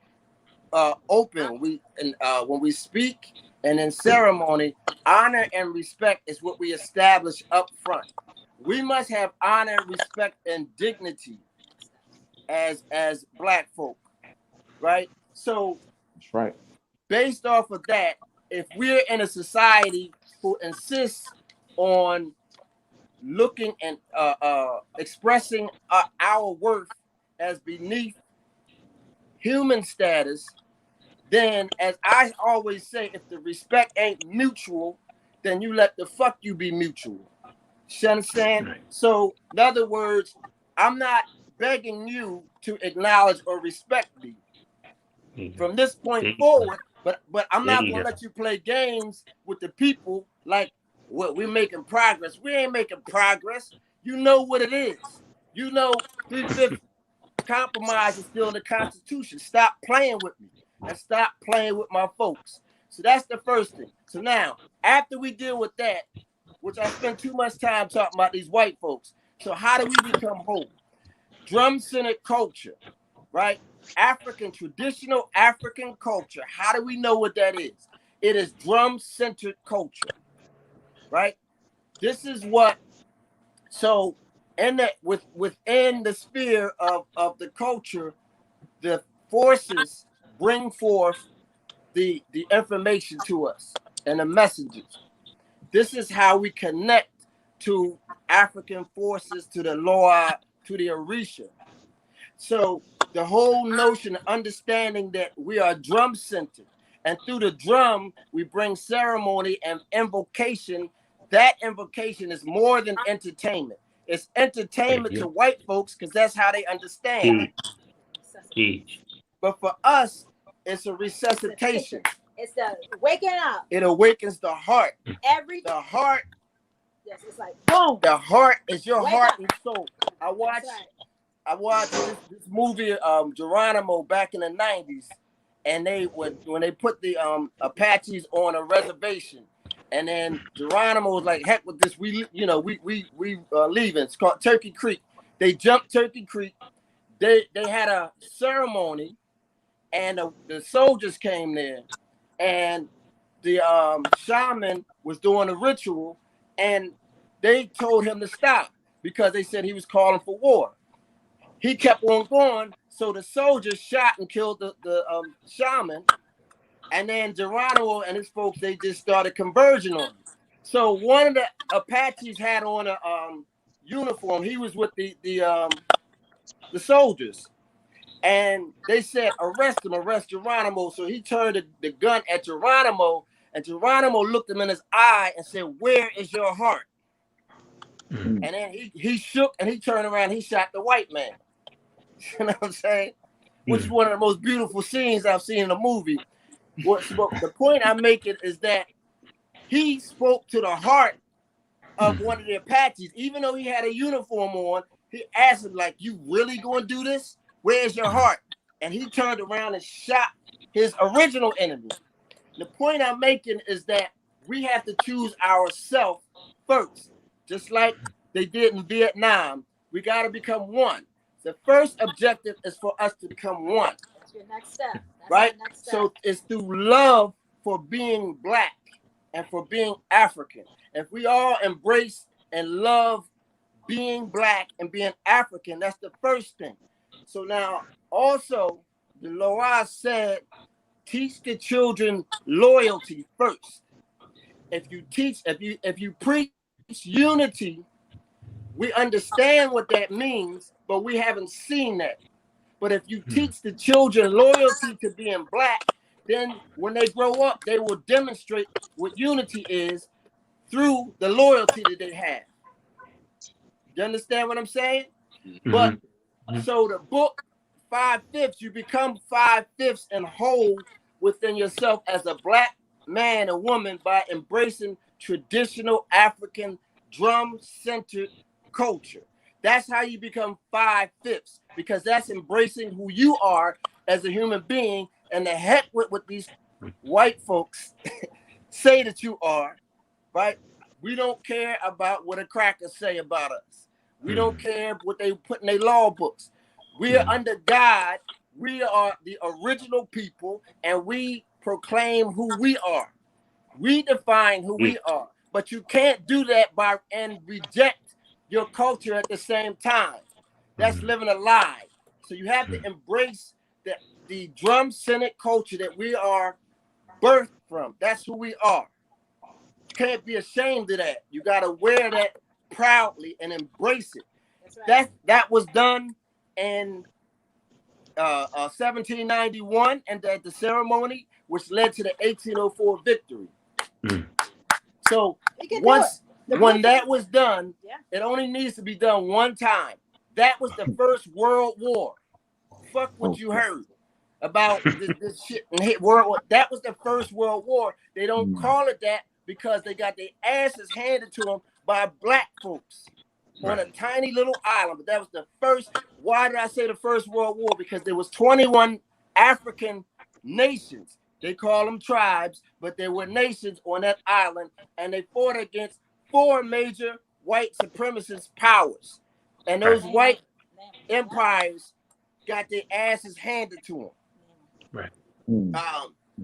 E: open. When we speak and in ceremony, honor and respect is what we establish up front. We must have honor, respect, and dignity as Black folk, right? So,
B: that's right.
E: Based off of that, if we're in a society who insists on looking and expressing our worth as beneath human status, then, as I always say, if the respect ain't mutual, then you let the fuck you be mutual. You understand? Right. So, in other words, I'm not begging you to acknowledge or respect me from this point forward, but I'm not gonna let you play games with the people like, well, we're making progress. We ain't making progress. You know what it is. You know, 3/5 compromise is still in the Constitution. Stop playing with me and stop playing with my folks. So that's the first thing. So now, after we deal with that, which I spent too much time talking about these white folks. So how do we become whole? Drum-centered culture, right? Traditional African culture. How do we know what that is? It is drum-centered culture, right? This is what, so within the sphere of the culture, the forces bring forth the information to us and the messages. This is how we connect to African forces, to the Loa, to the Orisha. So the whole notion of understanding that we are drum-centered, and through the drum, we bring ceremony and invocation. That invocation is more than entertainment. It's entertainment to white folks because that's how they understand it. But for us, it's a resuscitation.
A: It's the waking up.
E: It awakens the heart. The heart.
A: Yes, it's like boom.
E: The heart is your heart and soul. I watched this movie, Geronimo, back in the 90s, and when they put the Apaches on a reservation, and then Geronimo was like, "Heck with this, we leaving." It's called Turkey Creek. They jumped Turkey Creek. They had a ceremony, and the soldiers came there, and the shaman was doing a ritual, and they told him to stop because they said he was calling for war. He kept on going, so the soldiers shot and killed the shaman, and then Geronimo and his folks, they just started converging on him. So one of the Apaches had on a uniform. He was with the soldiers, and they said, "Arrest him, arrest Geronimo." So he turned the gun at Geronimo, and Geronimo looked him in his eye and said, "Where is your heart?" And then he shook, and he turned around, he shot the white man. You know what I'm saying? Which is one of the most beautiful scenes I've seen in a movie. The point I'm making is that he spoke to the heart of one of the Apaches. Even though he had a uniform on, He asked him, like, you really gonna do this? Where's your heart? And he turned around and shot his original enemy. The point I'm making is that we have to choose ourselves first. Just like they did in Vietnam, we got to become one. The first objective is for us to become one.
A: That's your next step. That's
E: right?
A: Next step.
E: So it's through love for being Black and for being African. If we all embrace and love being Black and being African, that's the first thing. So now also the Loa said, teach the children loyalty first. If you preach unity, we understand what that means, but we haven't seen that. But if you teach the children loyalty to being Black, then when they grow up, they will demonstrate what unity is through the loyalty that they have. You understand what I'm saying? But so the book 5/5, you become 5/5 and whole within yourself as a Black man or woman by embracing traditional African drum-centered culture. That's how you become 5/5, because that's embracing who you are as a human being, and the heck with what these white folks say that you are, right? We don't care about what a cracker say about us. We don't care what they put in their law books. We are under God. We are the original people, and we proclaim who we are. We define who we are. But you can't do that and reject your culture at the same time. That's living a lie. So you have to embrace the drum-centered culture that we are birthed from. That's who we are. You can't be ashamed of that. You got to wear that proudly and embrace it. That's right. That was done in 1791 and at the ceremony, which led to the 1804 victory. So when that was done, it only needs to be done one time. That was the First World War. Fuck what you heard about this shit and hit World War. That was the First World War. They don't call it that because they got their asses handed to them by Black folks on a tiny little island. But that was the first. Why did I say the First World War? Because there was 21 African nations. They call them tribes, but they were nations on that island, and they fought against 4 major white supremacist powers. And those white empires got their asses handed to them. Right.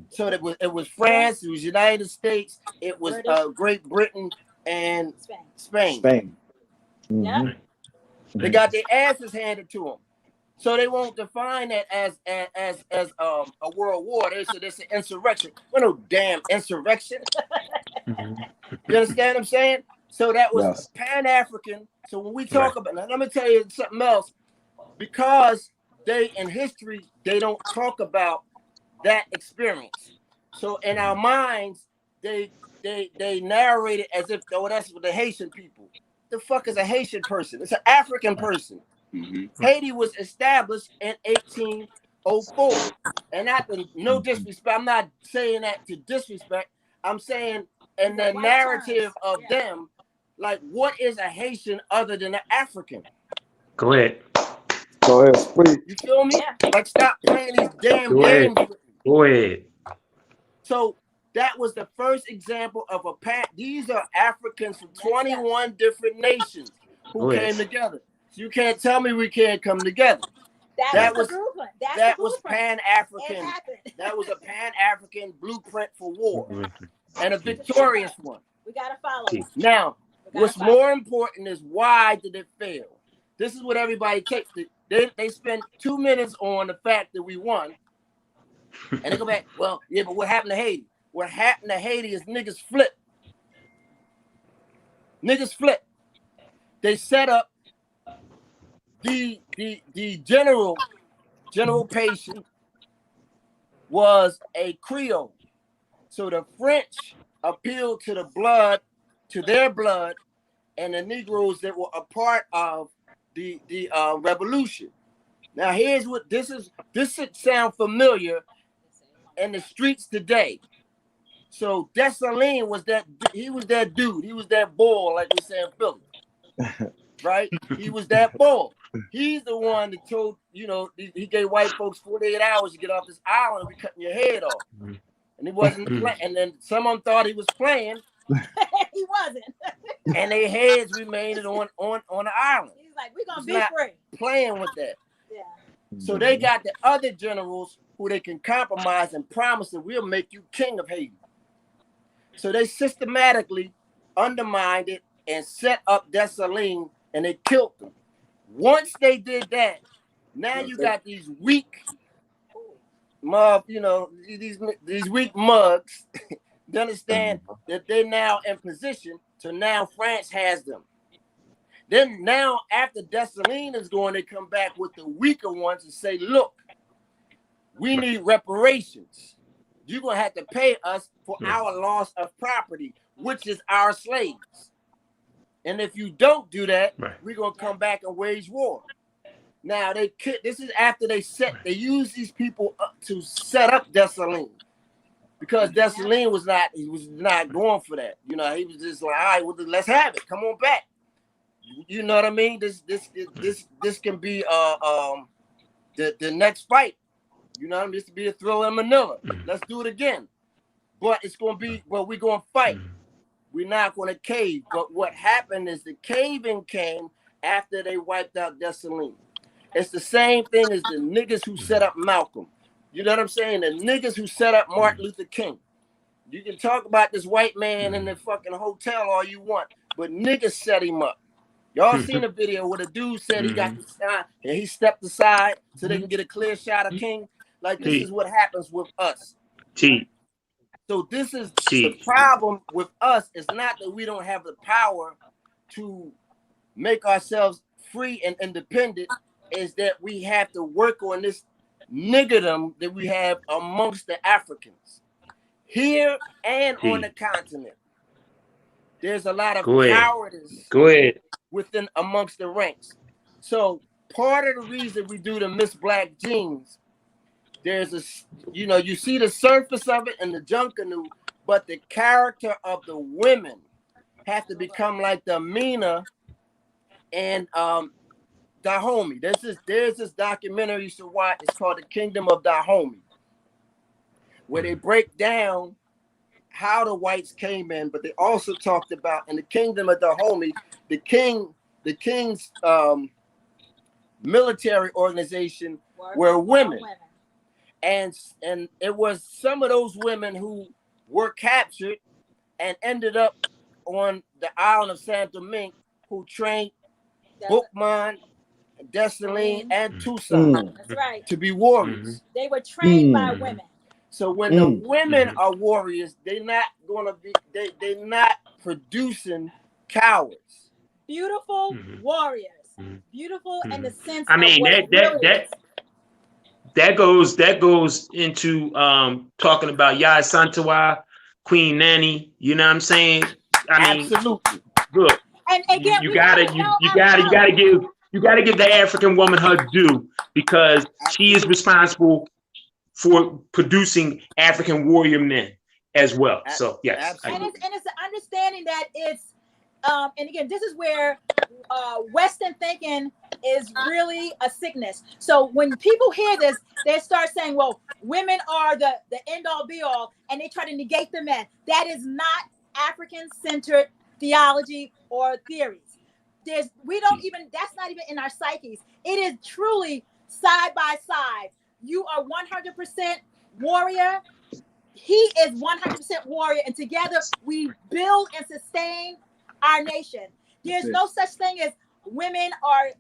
E: So it was France, it was United States, it was Great Britain, and Spain.
A: Yeah.
E: They got their asses handed to them. So they won't define that as a world war. They said it's an insurrection. Well, no damn insurrection. You understand what I'm saying? So that was Pan-African. So when we talk about, now let me tell you something else. Because in history, they don't talk about that experience. So in our minds, they narrate it as if, oh, that's for the Haitian people. The fuck is a Haitian person? It's an African person. Haiti was established in 1804. And no disrespect, I'm not saying that to disrespect. I'm saying in the narrative of them, like, what is a Haitian other than an African?
D: Go ahead.
B: Go ahead, please.
E: You feel me? Like, stop playing these damn games.
D: Go ahead.
E: So that was the first example of these are Africans from 21 different nations who came together. So you can't tell me we can't come together. That was Pan-African. That was a Pan-African blueprint for war, and a victorious one.
A: We gotta follow.
E: Now, what's more important is, why did it fail? This is what everybody takes. They spend 2 minutes on the fact that we won, and they go back, well, yeah, but what happened to Haiti? What happened to Haiti is niggas flip. Niggas flip. They set up the general patient was a Creole. So the French appealed to their blood, and the Negroes that were a part of the revolution. Now here's what this should sound familiar in the streets today. So Dessalines was that dude. He was that boy, like we say in Philly. right? He was that boy. He's the one that told, you know, he gave white folks 48 hours to get off this island and be cutting your head off. And he wasn't playing. And then some of them thought he was playing.
A: He wasn't.
E: And their heads remained on the island.
A: He's like, we're gonna be free.
E: Playing with that.
A: Yeah.
E: So they got the other generals who they can compromise and promise that we'll make you king of Haiti. So they systematically undermined it and set up Dessalines, and they killed them. Once they did that, now you got these weak these weak mugs to understand that they're now in position to now France has them. Then now after Dessalines is going, they come back with the weaker ones and say, look, we need reparations. You're going to have to pay us for our loss of property, which is our slaves. And if you don't do that, we're going to come back and wage war. Now, this is after they use these people to set up Dessalines. Because Dessalines was not going for that. You know, he was just like, all right, well, let's have it. Come on back. You know what I mean? This can be the next fight. You know what I mean? This to be a throw in Manila. Let's do it again. But it's gonna be, well, we're gonna fight. We're not gonna cave. But what happened is the caving came after they wiped out Dessalines. It's the same thing as the niggas who set up Malcolm. You know what I'm saying? The niggas who set up Martin Luther King. You can talk about this white man in the fucking hotel all you want, but niggas set him up. Y'all seen a video where the dude said he got the sign and he stepped aside so they can get a clear shot of King? Like, this is what happens with us. So this is the problem with us. It's not that we don't have the power to make ourselves free and independent. Is that we have to work on this niggerdom that we have amongst the Africans here and on the continent. There's a lot of cowardice within amongst the ranks. So part of the reason we do the Miss Black Jeans, there's a, you see the surface of it in the Junkanoo, but the character of the women have to become like the Amina and Dahomey. There's this documentary you should watch. It's called The Kingdom of Dahomey, where they break down how the whites came in, but they also talked about in the Kingdom of Dahomey, the king's military organization were women. And it was some of those women who were captured and ended up on the island of Saint Domingue, who trained Boukman, Dessalines, and Toussaint to be warriors.
A: They were trained by women.
E: So when the women are warriors, they're not producing cowards.
A: Beautiful warriors. Beautiful in the sense
D: I mean, that goes into talking about Yaya Santawa, Queen Nanny. You know what I'm saying?
E: Absolutely.
D: Good.
A: And again,
D: you gotta give the African woman her due, because she is responsible for producing African warrior men as well. So yes,
A: and it's the understanding that it's and again, this is where Western thinking is really a sickness. So when people hear this, they start saying, well, women are the end all be all, and they try to negate the men. That is not African-centered theology or theories. That's not even in our psyches. It is truly side by side. You are 100% warrior. He is 100% warrior. And together we build and sustain our nation. There's no such thing as women are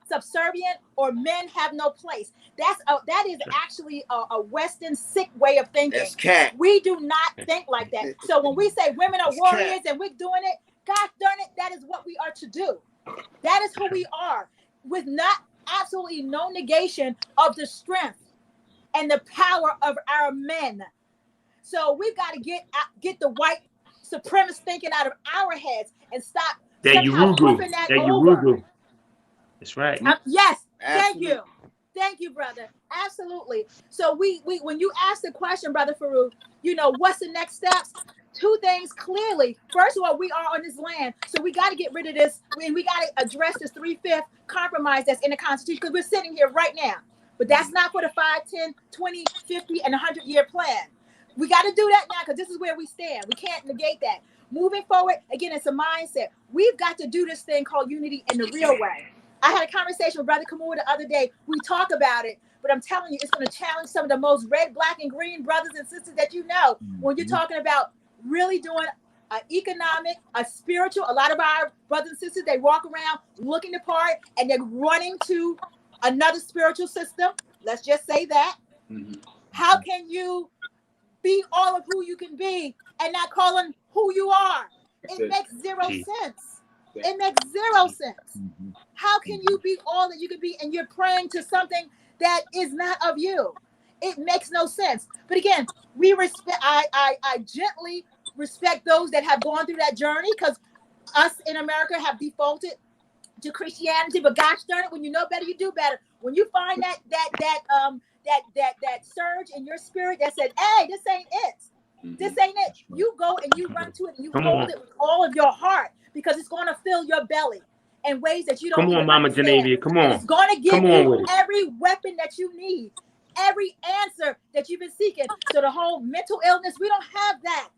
A: subservient or men have no place. That is actually a Western sick way of thinking.
E: That's cat.
A: We do not think like that. So when we say women are warriors and we're doing it, God darn it, that is what we are to do. That is who we are, with absolutely no negation of the strength and the power of our men. So we've got to get the white supremacist thinking out of our heads and stop flipping that over.
D: That's right.
A: Yes,
E: Absolutely.
A: Thank you, brother. Absolutely. So we when you ask the question, Brother Farugh, what's the next steps? two things clearly. First of all, we are on this land, so we got to get rid of this. We got to address this 3/5 compromise that's in the Constitution, because we're sitting here right now. But that's not for the 5, 10, 20, 50, and 100-year plan. We got to do that now, because this is where we stand. We can't negate that. Moving forward, again, it's a mindset. We've got to do this thing called unity in the real way. I had a conversation with Brother Khamuo the other day. We talk about it, but I'm telling you, it's going to challenge some of the most red, black, and green brothers and sisters that you know. When you're talking about really doing an economic, a spiritual, a lot of our brothers and sisters, they walk around looking the part, and they're running to another spiritual system. Let's just say that. How can you be all of who you can be and not calling who you are? It makes zero sense. It makes zero sense. How can you be all that you can be and you're praying to something that is not of you? It makes no sense. But again, we respect. I gently respect those that have gone through that journey, because us in America have defaulted to Christianity. But gosh darn it, when you know better, you do better. When you find that surge in your spirit that said, "Hey, this ain't it. This ain't it." You go and you run to it and you hold it with all of your heart, because it's going to fill your belly in ways that you don't
D: Come on, Mama Jenavia. Come on.
A: And it's going to give
D: Come on
A: you
D: with it.
A: every weapon that you need, every answer that you've been seeking. So the whole mental illness, we don't have that.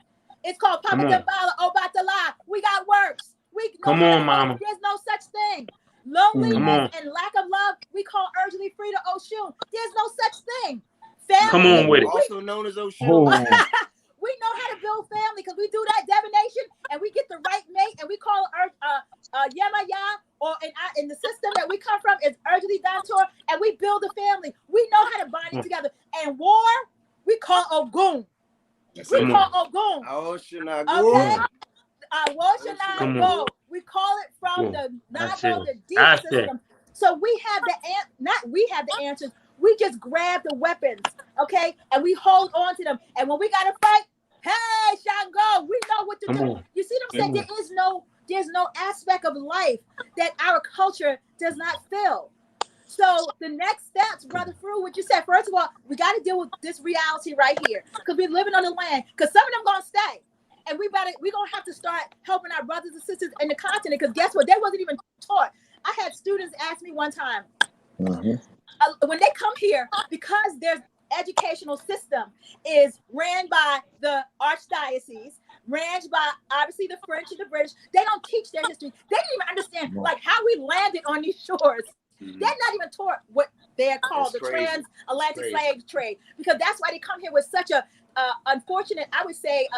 A: It's called Papa Dambala, Obatala. We got works.
D: Come on, Mama.
A: There's no such thing. Loneliness and lack of love, we call urgently free to Oshun. There's no such thing. Family,
D: come on with it.
E: Also known as Oshun.
A: We know how to build family, because we do that divination and we get the right mate, and we call Yemaya, or in the system that we come from is urgently Dantor, and we build a family. We know how to bind it together. And war, we call Ogun. We call Ogun. Okay? We call it from the Nago, the deep system. So we have the answers. We just grab the weapons, okay, and we hold on to them. And when we gotta fight, hey, Shango, we know what to do. You see what I'm saying? There's no aspect of life that our culture does not fill. So the next steps, Brother Farugh, what you said, first of all, we got to deal with this reality right here, because we're living on the land, because some of them gonna stay. And we're gonna have to start helping our brothers and sisters in the continent, because guess what? They wasn't even taught. I had students ask me one time, when they come here, because their educational system is ran by the archdiocese, ran by obviously the French and the British, they don't teach their history. They didn't even understand like how we landed on these shores. They're not even taught what they're called the transatlantic slave trade, because that's why they come here with such a unfortunate, I would say,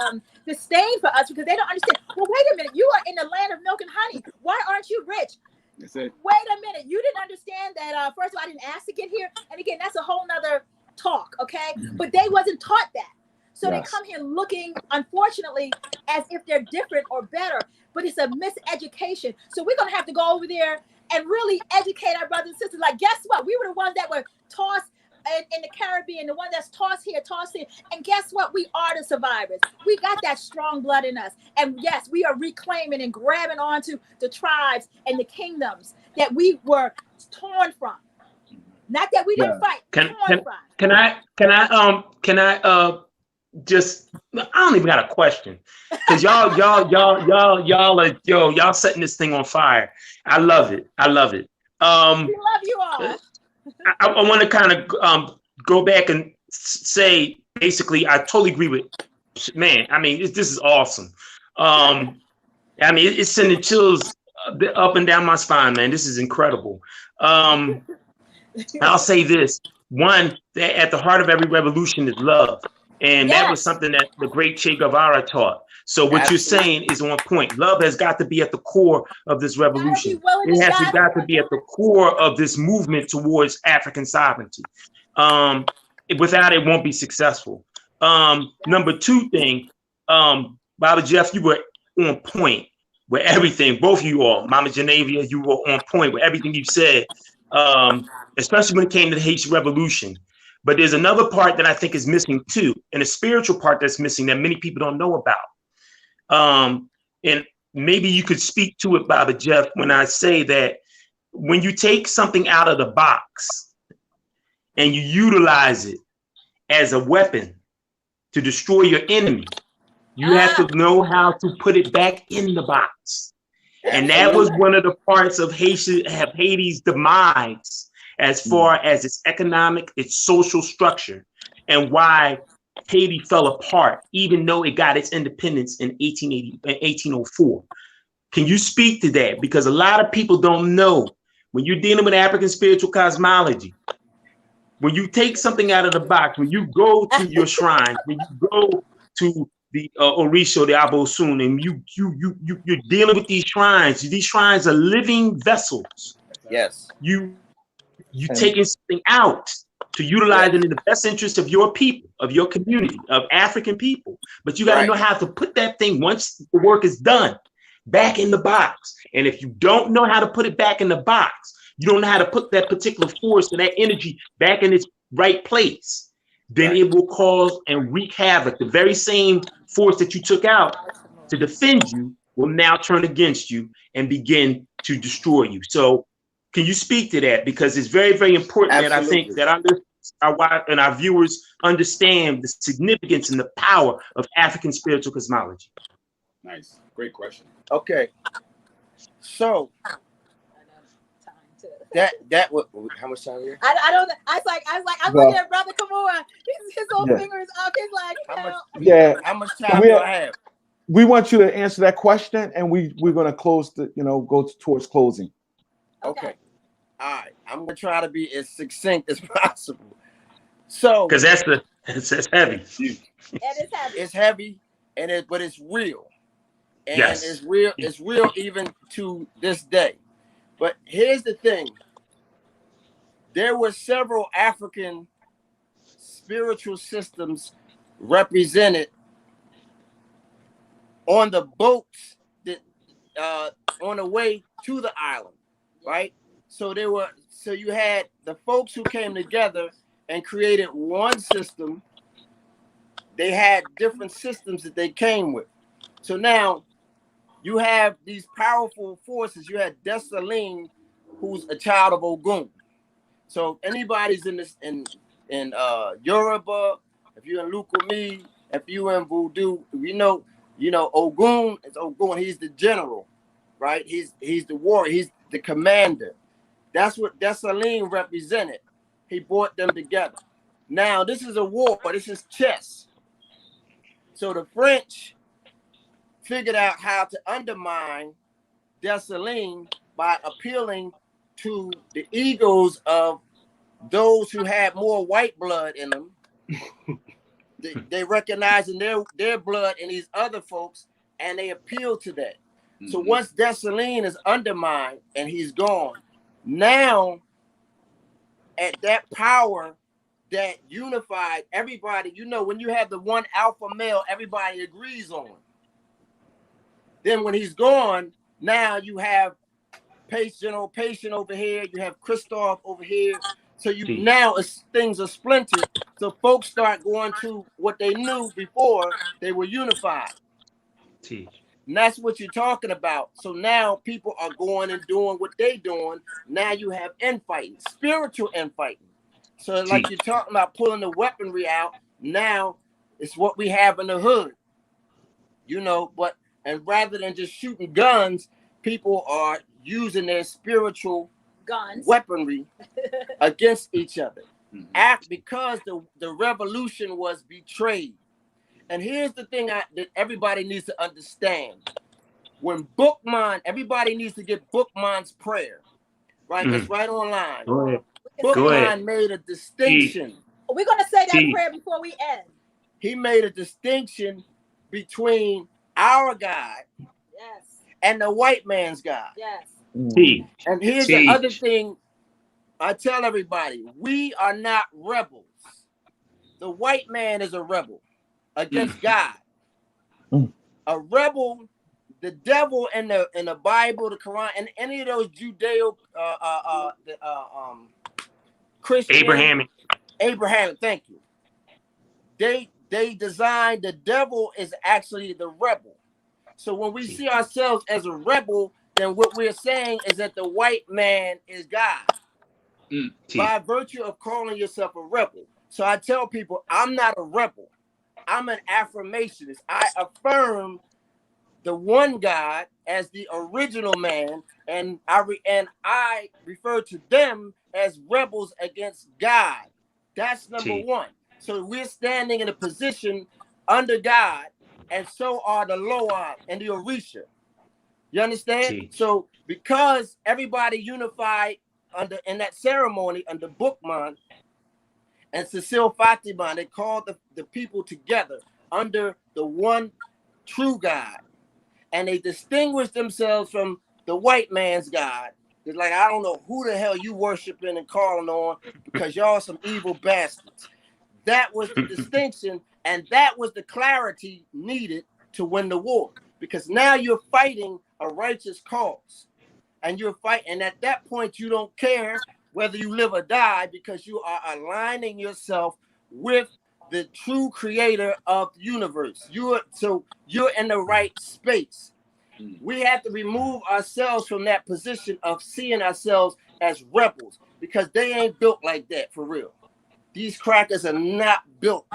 A: disdain for us, because they don't understand. Well, wait a minute, you are in the land of milk and honey. Why aren't you rich? That's it. Wait a minute, you didn't understand that. First of all, I didn't ask to get here, and again, that's a whole nother talk, okay? But they wasn't taught that, so they come here looking, unfortunately, as if they're different or better. But it's a miseducation. So we're gonna have to go over there and really educate our brothers and sisters. Like, guess what? We were the ones that were tossed in the Caribbean, the one that's tossed here. And guess what? We are the survivors. We got that strong blood in us. And yes, we are reclaiming and grabbing onto the tribes and the kingdoms that we were torn from. Not that we didn't fight. Can I just, I don't even got a question, because y'all setting this thing on fire. I love it. We love you all. I want to kind of go back and say, basically, I totally agree with, man, I mean, this is awesome. I mean, it's sending chills up and down my spine, man. This is incredible. I'll say this. One, that at the heart of every revolution is love. And that was something that the great Che Guevara taught. So what you're saying is on point. Love has got to be at the core of this revolution. It has got to be at the core of this movement towards African sovereignty. Without it, won't be successful. Number two thing, Baba Jeff, you were on point with everything. Both of you all, Mama Jenavia, you were on point with everything you said, especially when it came to the Haitian Revolution. But there's another part that I think is missing too, and a spiritual part that's missing that many people don't know about. And maybe you could speak to it, Baba Jeff, when I say that when you take something out of the box and you utilize it as a weapon to destroy your enemy,
D: You have to know how to put it back in the box. And that was one of the parts of Haiti's demise as far as its economic, its social structure, and why Haiti fell apart, even though it got its independence in 1804. Can you speak to that? Because a lot of people don't know, when you're dealing with African spiritual cosmology, when you take something out of the box, when you go to your shrine, when you go to the Orisho, the Abosun, and you're dealing with these shrines. These shrines are living vessels.
E: Yes.
D: You taking something out to utilize it in the best interest of your people, of your community, of African people. But you got to know how to put that thing, once the work is done, back in the box. And if you don't know how to put it back in the box, you don't know how to put that particular force and that energy back in its right place, then it will cause and wreak havoc. The very same force that you took out to defend you will now turn against you and begin to destroy you. So can you speak to that? Because it's very, very important that I think that our viewers understand the significance and the power of African spiritual cosmology.
C: Nice. Great question.
E: Okay. So that was how much time here?
A: I don't. I was like, I'm looking at Brother Khamuo. His little fingers up. He's like,
E: how much time do I have?
B: We want you to answer that question, and we're going to close the, go towards closing.
E: Okay. All right. I'm going to try to be as succinct as possible. So,
D: because that's heavy.
A: It is heavy.
E: It's heavy, but it's real, and it's real even to this day. But here's the thing: there were several African spiritual systems represented on the boats that on the way to the island, right? So you had the folks who came together and created one system. They had different systems that they came with. So now you have these powerful forces. You had Dessalines, who's a child of Ogun. So anybody's in Yoruba, if you're in Lukumi, if you're in Voodoo, you know Ogun is Ogun. He's the general, right? He's the warrior. He's the commander. That's what Dessalines represented. He brought them together. Now this is a war. This is chess. So the French figured out how to undermine Dessalines by appealing to the egos of those who had more white blood in them. they recognizing their blood in these other folks, and they appeal to that. Mm-hmm. So once Dessalines is undermined and he's gone, now at that power that unified everybody, when you have the one alpha male, everybody agrees on. Then when he's gone, now you have General Patient over here, you have Christoph over here. So now things are splintered. So folks start going to what they knew before they were unified. And that's what you're talking about. So now people are going and doing what they're doing. Now you have infighting, spiritual infighting. So like you're talking about pulling the weaponry out. Now it's what we have in the hood, and rather than just shooting guns, people are using their spiritual weaponry against each other. Because the revolution was betrayed. And here's the thing that everybody needs to understand. When Bookman, everybody needs to get Bookman's prayer, right? It's right online.
D: Go ahead.
E: Bookman made a distinction.
A: We're going to say that prayer before we end.
E: He made a distinction between our God and the white man's God.
A: Yes.
E: And here's the other thing I tell everybody. We are not rebels. The white man is a rebel against God. A rebel, the devil in the Bible, the Quran, and any of those Judeo Christian Abrahamic, thank you. They designed the devil is actually the rebel. So when we see ourselves as a rebel, then what we're saying is that the white man is God. By virtue of calling yourself a rebel. So I tell people, I'm not a rebel. I'm an affirmationist. I affirm the one God as the original man, and I refer to them as rebels against God. That's number one. So we're standing in a position under God, and so are the Loa and the Orisha. You understand? So because everybody unified in that ceremony under Bookman and Cecile Fatima, they called the people together under the one true God. And they distinguished themselves from the white man's God. It's like, I don't know who the hell you worshiping and calling on, because y'all some evil bastards. That was the distinction, and that was the clarity needed to win the war. Because now you're fighting a righteous cause. And you're fighting, and at that point, you don't care whether you live or die, because you are aligning yourself with the true creator of the universe. You're in the right space. We have to remove ourselves from that position of seeing ourselves as rebels, because they ain't built like that for real. These crackers are not built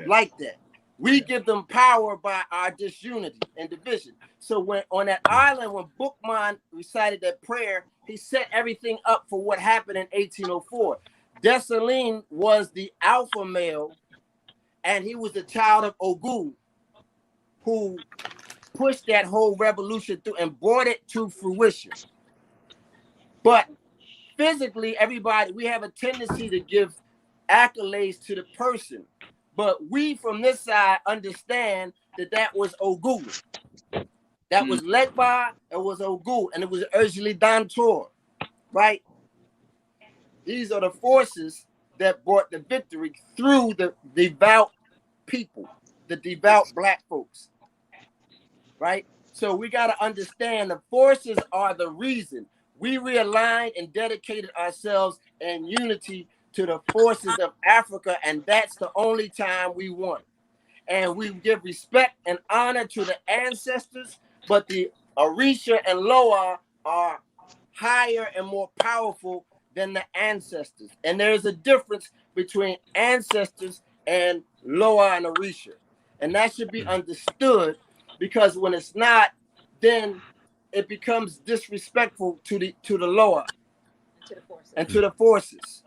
E: like that. We give them power by our disunity and division. So when on that island, when Bookman recited that prayer, he set everything up for what happened in 1804. Dessalines was the alpha male, and he was the child of Ogun, who pushed that whole revolution through and brought it to fruition. But physically, everybody, we have a tendency to give accolades to the person. But we from this side understand that was Ogun. That was led by, it was Ogun, and it was Urgely Dantor, right? These are the forces that brought the victory through the devout people, the devout black folks, right? So we got to understand the forces are the reason. We realigned and dedicated ourselves in unity to the forces of Africa, and that's the only time we won. And we give respect and honor to the ancestors, but the Orisha and Loa are higher and more powerful than the ancestors. And there's a difference between ancestors and Loa and Orisha. And that should be understood, because when it's not, then it becomes disrespectful to the Loa and to the forces.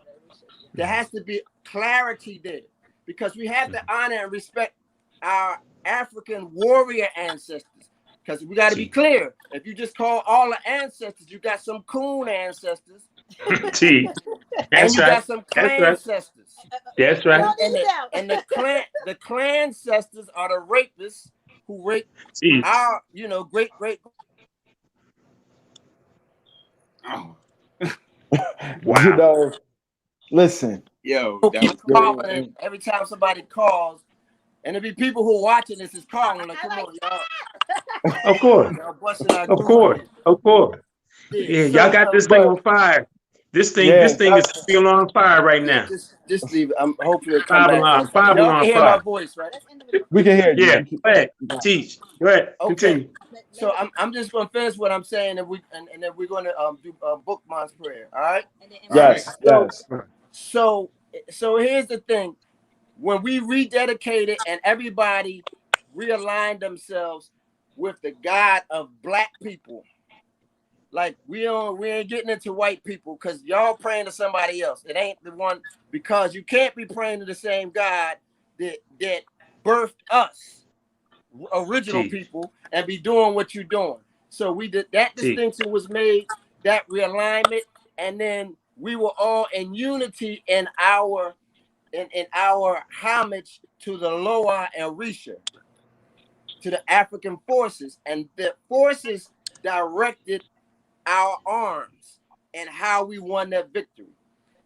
E: There has to be clarity there, because we have to honor and respect our African warrior ancestors. Because we got to be clear. If you just call all the ancestors, you got some coon ancestors. And you got some clan ancestors.
D: That's right.
E: And the clan ancestors are the rapists who rape our, great.
C: Oh.
B: Wow. Listen.
C: Yo,
E: every time somebody calls, and there be people who are watching this is calling, like, come on, y'all.
D: Of course. Of course. Yeah, y'all got this thing on fire. This thing is still on fire right now.
E: Just leave it. I'm hopefully it'll come back.
D: Y'all
E: can hear my voice, right?
B: We can hear you.
D: Yeah, go ahead. Teach. Go ahead. Continue.
E: So I'm just gonna finish what I'm saying, and then we're gonna do Bookman's prayer. All right?
B: Yes.
E: So here's the thing. When we rededicated and everybody realigned themselves with the God of black people, like we ain't getting into white people, because y'all praying to somebody else. It ain't the one, because you can't be praying to the same God that birthed us, original people, and be doing what you're doing. So we did that. Distinction was made, that realignment, and then we were all in unity in our homage to the Loa and Orisha, to the African forces, and the forces directed our arms and how we won that victory.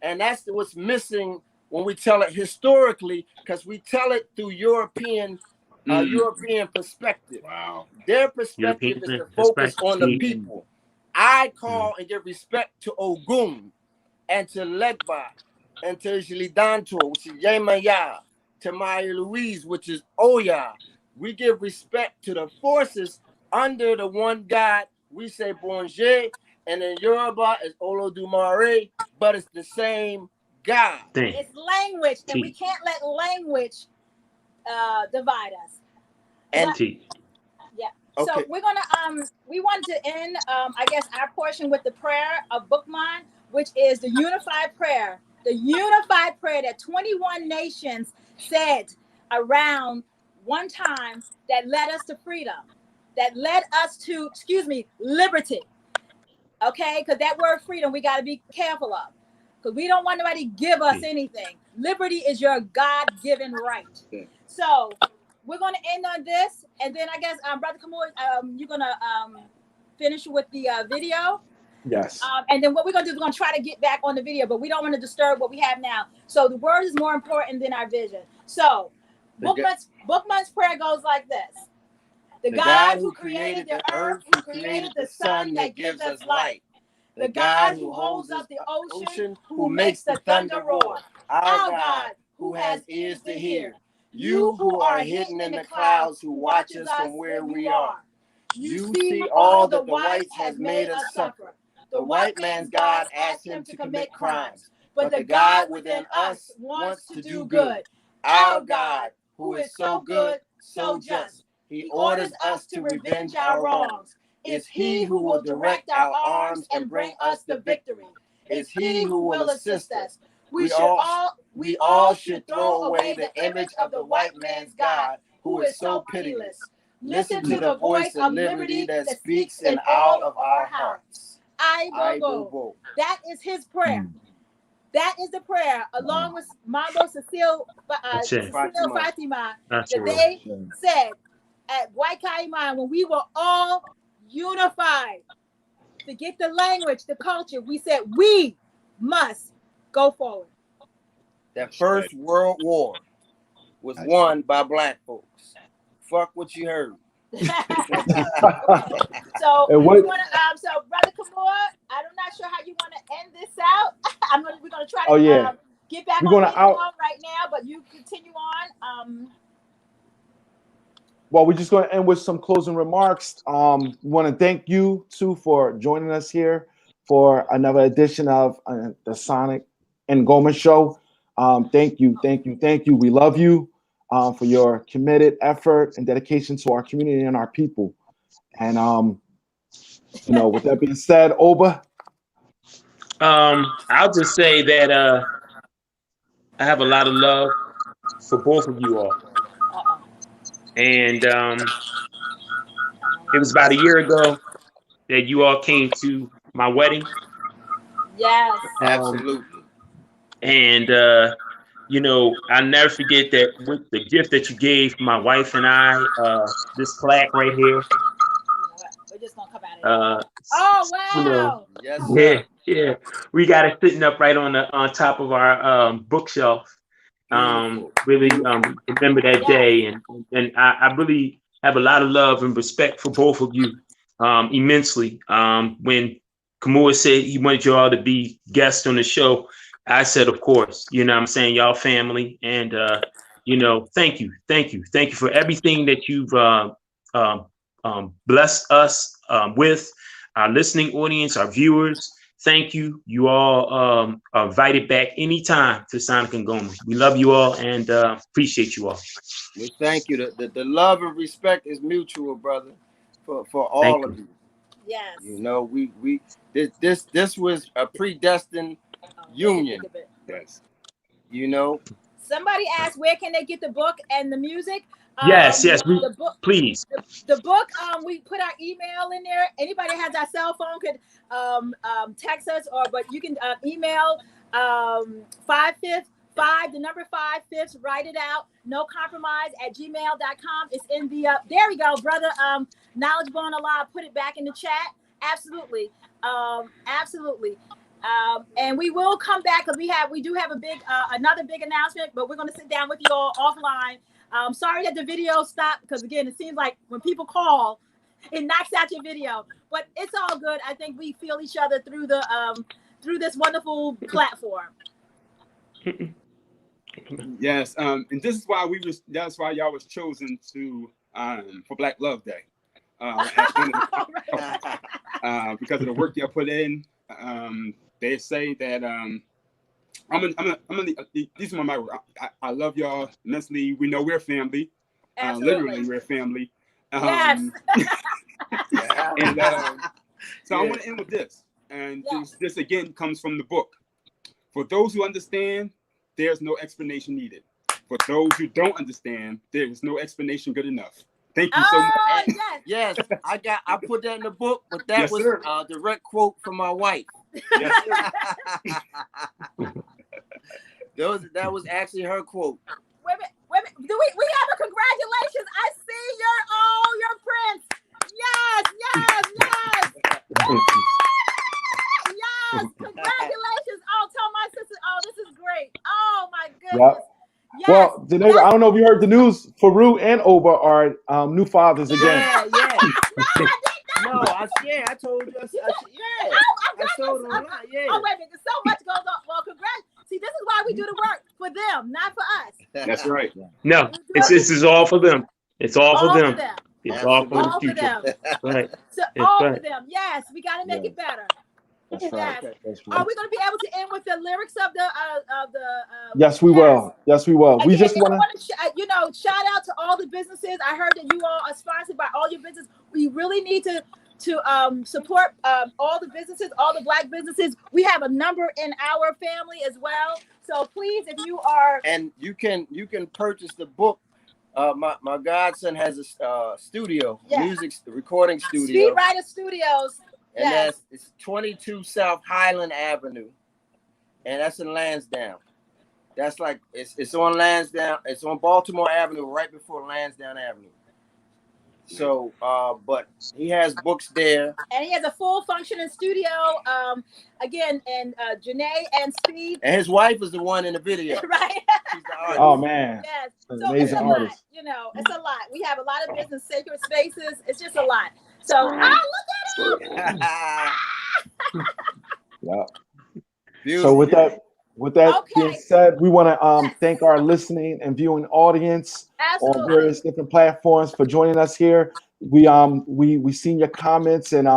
E: And that's what's missing when we tell it historically, because we tell it through European perspective.
C: Wow.
E: Their perspective is to focus on the people. I call and give respect to Ogun and to Legba and to Jilidanto, which is Yemaya, to Maya Louise, which is Oya. We give respect to the forces under the one God. We say Bonje, and in Yoruba is Olodumare, but it's the same God.
A: It's language, and we can't let language divide us.
E: And
A: Yeah.
E: Okay.
A: So we're gonna we want to end I guess our portion with the prayer of Bookman, which is the unified prayer. The unified prayer that 21 nations said around one time that led us to freedom, that led us to, liberty. Okay, because that word freedom we got to be careful of, because we don't want nobody to give us anything. Liberty is your God-given right. So we're going to end on this, and then I guess Brother Khamuo, you're going to finish with the video.
B: Yes.
A: And then what we're going to do is we're going to try to get back on the video, but we don't want to disturb what we have now. So the word is more important than our vision. So Bookman's prayer goes like this. The God who created the earth, who created the sun that gives us light. The God who holds up the ocean, who makes the thunder roar. Our God who has ears to hear. You who are hidden in the clouds, who watches us from where we are. You see all that the white has made us suffer. The white man's God asked him to commit crimes, but the God within us wants to do good. Our God, who is so good, so just, he orders us to revenge our wrongs. It's he who will direct our arms and bring us the victory. It's he who will assist us. We all should throw away the image of the white man's God, who is so pitiless. Listen to the voice of liberty that speaks in all of our hearts. I will. That is his prayer. That is the prayer, along with Mambo Cecile Fatima, that they said at White Caiman when we were all unified. Forget the language, the culture. We said we must go forward.
E: That first world war was won by black folks. Fuck what you heard.
A: So we're gonna so Brother Khamuo, I'm not sure how you want to end this out. We're gonna try to get back on right now, but you continue on.
B: Well, we're just going to end with some closing remarks. We want to thank you too for joining us here for another edition of the Sonic and Ngoma Show. Thank you. We love you for your committed effort and dedication to our community and our people. And with that being said, Oba.
D: I'll just say that I have a lot of love for both of you all. And it was about a year ago that you all came to my wedding.
A: Yes.
E: Absolutely.
D: And I'll never forget that with the gift that you gave my wife and I, this plaque right here.
A: We're just gonna come at it. Oh wow!
E: Yes, sir.
D: Yeah. We got it sitting up right on top of our bookshelf. Really remember that day, and I really have a lot of love and respect for both of you immensely. When Khamuo said he wanted you all to be guests on the show, I said, of course. I'm saying, y'all family, and thank you for everything that you've blessed us with, our listening audience, our viewers. Thank you. You all are invited back anytime to Sonic and Ngoma. We love you all and appreciate you all.
E: We thank you. The love and respect is mutual, brother, for all of you.
A: Yes.
E: This was a predestined union.
C: Yes.
A: Somebody asked where can they get the book and the music.
D: Yes.
A: The book,
D: please.
A: The book, we put our email in there. Anybody has our cell phone could text us, but you can email 555, the number 55, write it out, no compromise @gmail.com. It's in the there we go, brother. Knowledgeable and Allah, put it back in the chat. Absolutely. And we will come back because we do have a big another big announcement, but we're going to sit down with you all offline. Sorry that the video stopped because again, it seems like when people call, it knocks out your video, but it's all good. I think we feel each other through the through this wonderful platform.
C: Yes, and this is why that's why y'all was chosen to for Black Love Day. Because of the work y'all put in. They say that these are my I love y'all immensely. We know we're family. Literally, we're family.
A: Yes.
C: And so I want to end with this. And this again comes from the book. For those who understand, there's no explanation needed. For those who don't understand, there is no explanation good enough. Thank you so much.
E: Yes, I put that in the book, but that was a direct quote from my wife.
C: Yes,
E: that was actually her quote.
A: Wait a minute. Do we have a congratulations? I see your prints. Yes. Yes, congratulations. Oh, tell my sister. Oh, this is great. Oh my goodness.
B: Yep. Yes. Well, Jenavia, I don't know if you heard the news. Farugh and Oba are new fathers again.
E: Yeah. No, I told you. I told them. Yeah.
A: Oh, wait a minute. So much goes on. Well, congrats. See, this is why we do the work for them, not for us.
C: That's right.
D: No, this is all for them. It's all for them. It's all for the future.
A: Them.
D: Right.
A: So all for them. Yes, we got to make it better.
B: That's right. That's right.
A: Are we going to be able to end with the lyrics of the?
B: Yes, we will. Yes, we will. We just want
A: to, shout out to all the businesses. I heard that you all are sponsored by all your businesses. We really need to support all the businesses, all the Black businesses. We have a number in our family as well. So please, if you are,
E: and you can purchase the book. My godson has a studio, music recording studio.
A: Speedwriter Studios.
E: And it's 22 South Highland Avenue, and that's in Lansdowne. That's like it's on Lansdowne. It's on Baltimore Avenue, right before Lansdowne Avenue. So, but he has books there,
A: and he has a full functioning studio. Again, and Janae and Steve,
E: and his wife is the one in the video,
A: right?
E: She's the artist.
B: Oh man,
A: yes,
B: so
A: so
B: amazing artist.
A: It's a lot. We have a lot of business, sacred spaces. It's just a lot. So, look at him.
B: Yeah. So with that being said, we want to thank our listening and viewing audience on various different platforms for joining us here. We seen your comments and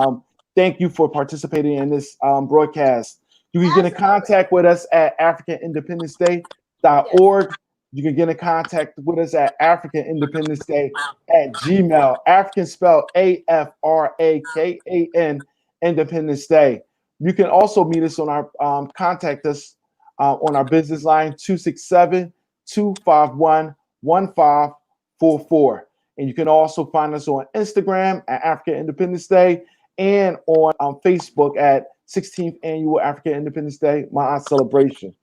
B: thank you for participating in this broadcast. You can get in contact with us at AfricanIndependenceDay.org. You can get in contact with us at AfricanIndependenceDay@gmail. African spelled AFRAKAN, Independence Day. You can also meet us on our contact us on our business line 267-251-1544. And you can also find us on Instagram at African Independence Day and on Facebook at 16th Annual African Independence Day Maat celebration.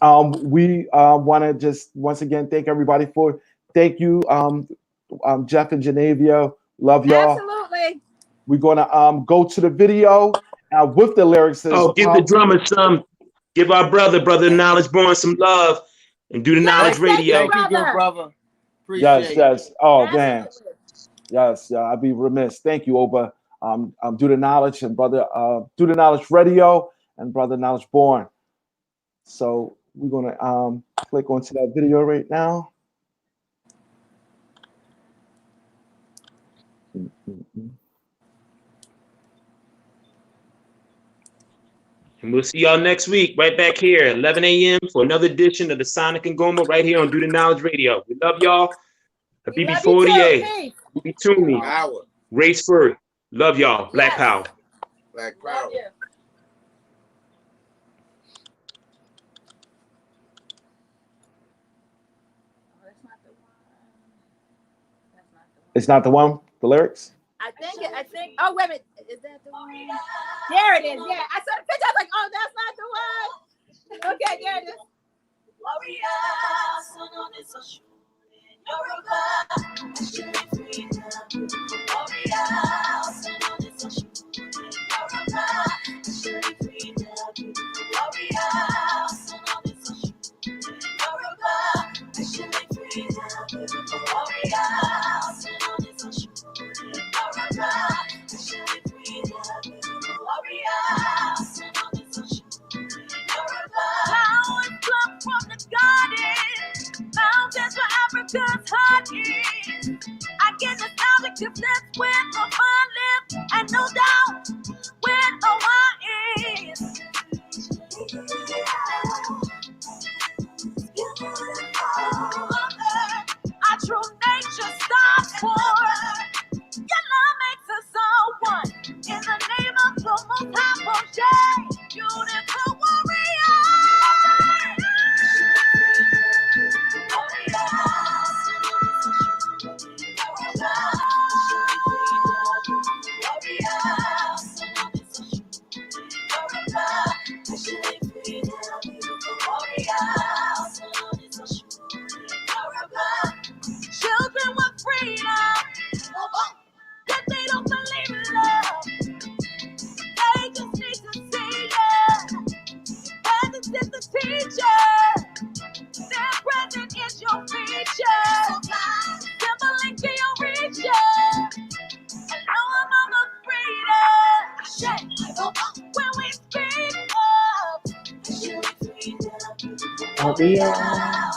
B: We want to just once again thank everybody thank you, Jeff and Jenavia. Love y'all.
A: Absolutely.
B: We're gonna go to the video with the lyrics.
D: Give the drummer some. Give our brother Knowledge Born some love and do the Knowledge Radio.
E: Thank you, good brother. Appreciate it.
B: Yes. Oh man. Yes. I'd be remiss. Thank you, Oba. Do the Knowledge and brother. Do the Knowledge Radio and brother Knowledge Born. So we're gonna click onto that video right now.
D: And we'll see y'all next week, right back here at 11 a.m. for another edition of the Sonic and Ngoma right here on Do the Knowledge Radio. We love y'all. Abibifahoodie, Abibitumi, Race First. Love y'all. Black Power.
E: Black Power.
B: It's not the one. The lyrics.
A: I think. Oh wait a minute. Is that the one? There it is. Yeah, I saw the picture. I was like, oh, that's not the one. Okay, there it is. Mountains where Africa's heart is. I get nostalgic with my lips, and no doubt with my is. freedom. That they don't believe in love. They just need to see ya. Presence is the teacher. Their present is your feature. Simple link to your reacher. And now I'm on the freedom. When we speak of,
B: I'll be out.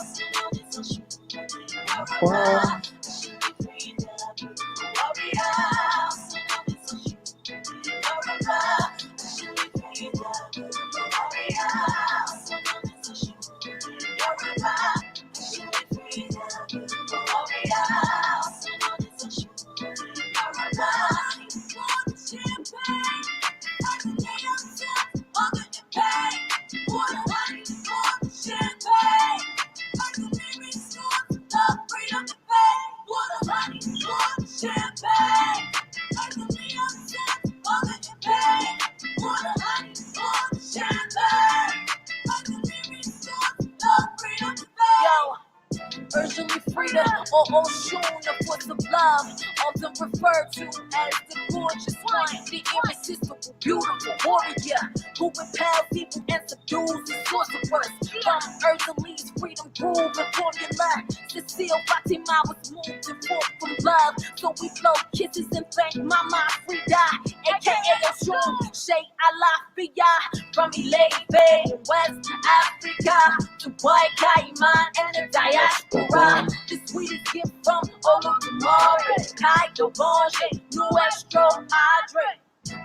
B: Urgently freedom or Oshun, the force of love, often referred to as the gorgeous one, the irresistible, beautiful warrior who repels people and subdues the sorcerers. From Urgently's freedom groove and formula, Cecile Fatima was moved and forth from love, so we blow kisses and thank Mama Frida, aka Oshun, Sheikh Alafia, from Ilay Bay in West Africa to White Cayman and the diaspora. The sweetest gift from Olodumare, Kai Dobonje, Nuestro Padre.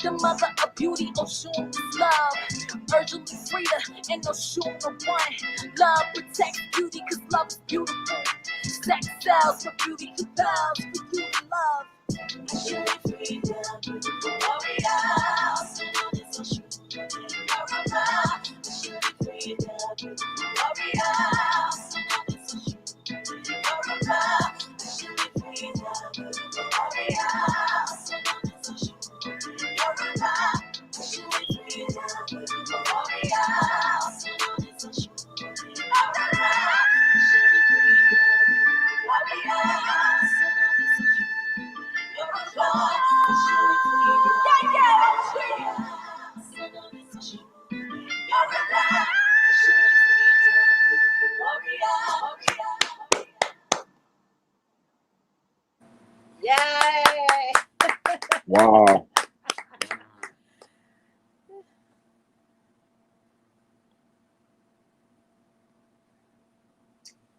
B: The mother of beauty, Oshun is love. Urgently freedom and Oshun the one. Love protects beauty cause love is beautiful. Sex sells for beauty compels for you to love. Urgently freedom, beautiful warriors. Urgently freedom, beautiful warriors. Yay! Wow.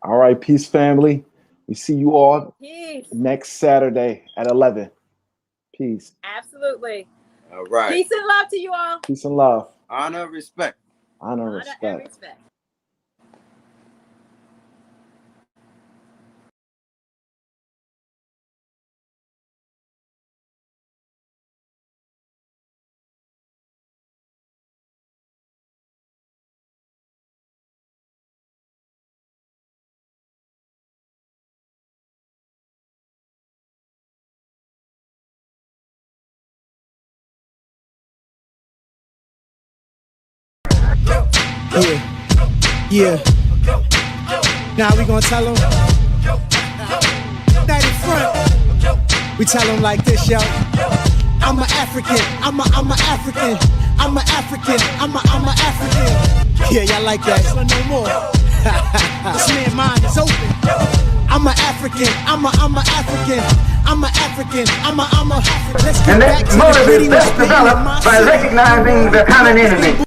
B: All right, peace, family. We see you all
A: Peace.
B: next Saturday at 11. Peace.
A: Absolutely.
E: All right.
A: Peace and love to you all.
B: Peace and love.
E: Honor, respect.
B: Honor,
A: Honor and
B: respect.
A: respect.
F: Yeah. Now we gonna tell them. That in front. We tell them like this, yo. I'm an African. I'm a African. I'm an African. I'm a African. Yeah, y'all like that? So no more. This man's mind is open. I'm an African. I'm a African. I'm an African. I'm a. Let's get
G: And
F: back
G: that
F: to
G: motive
F: the
G: is best developed by recognizing the common enemy.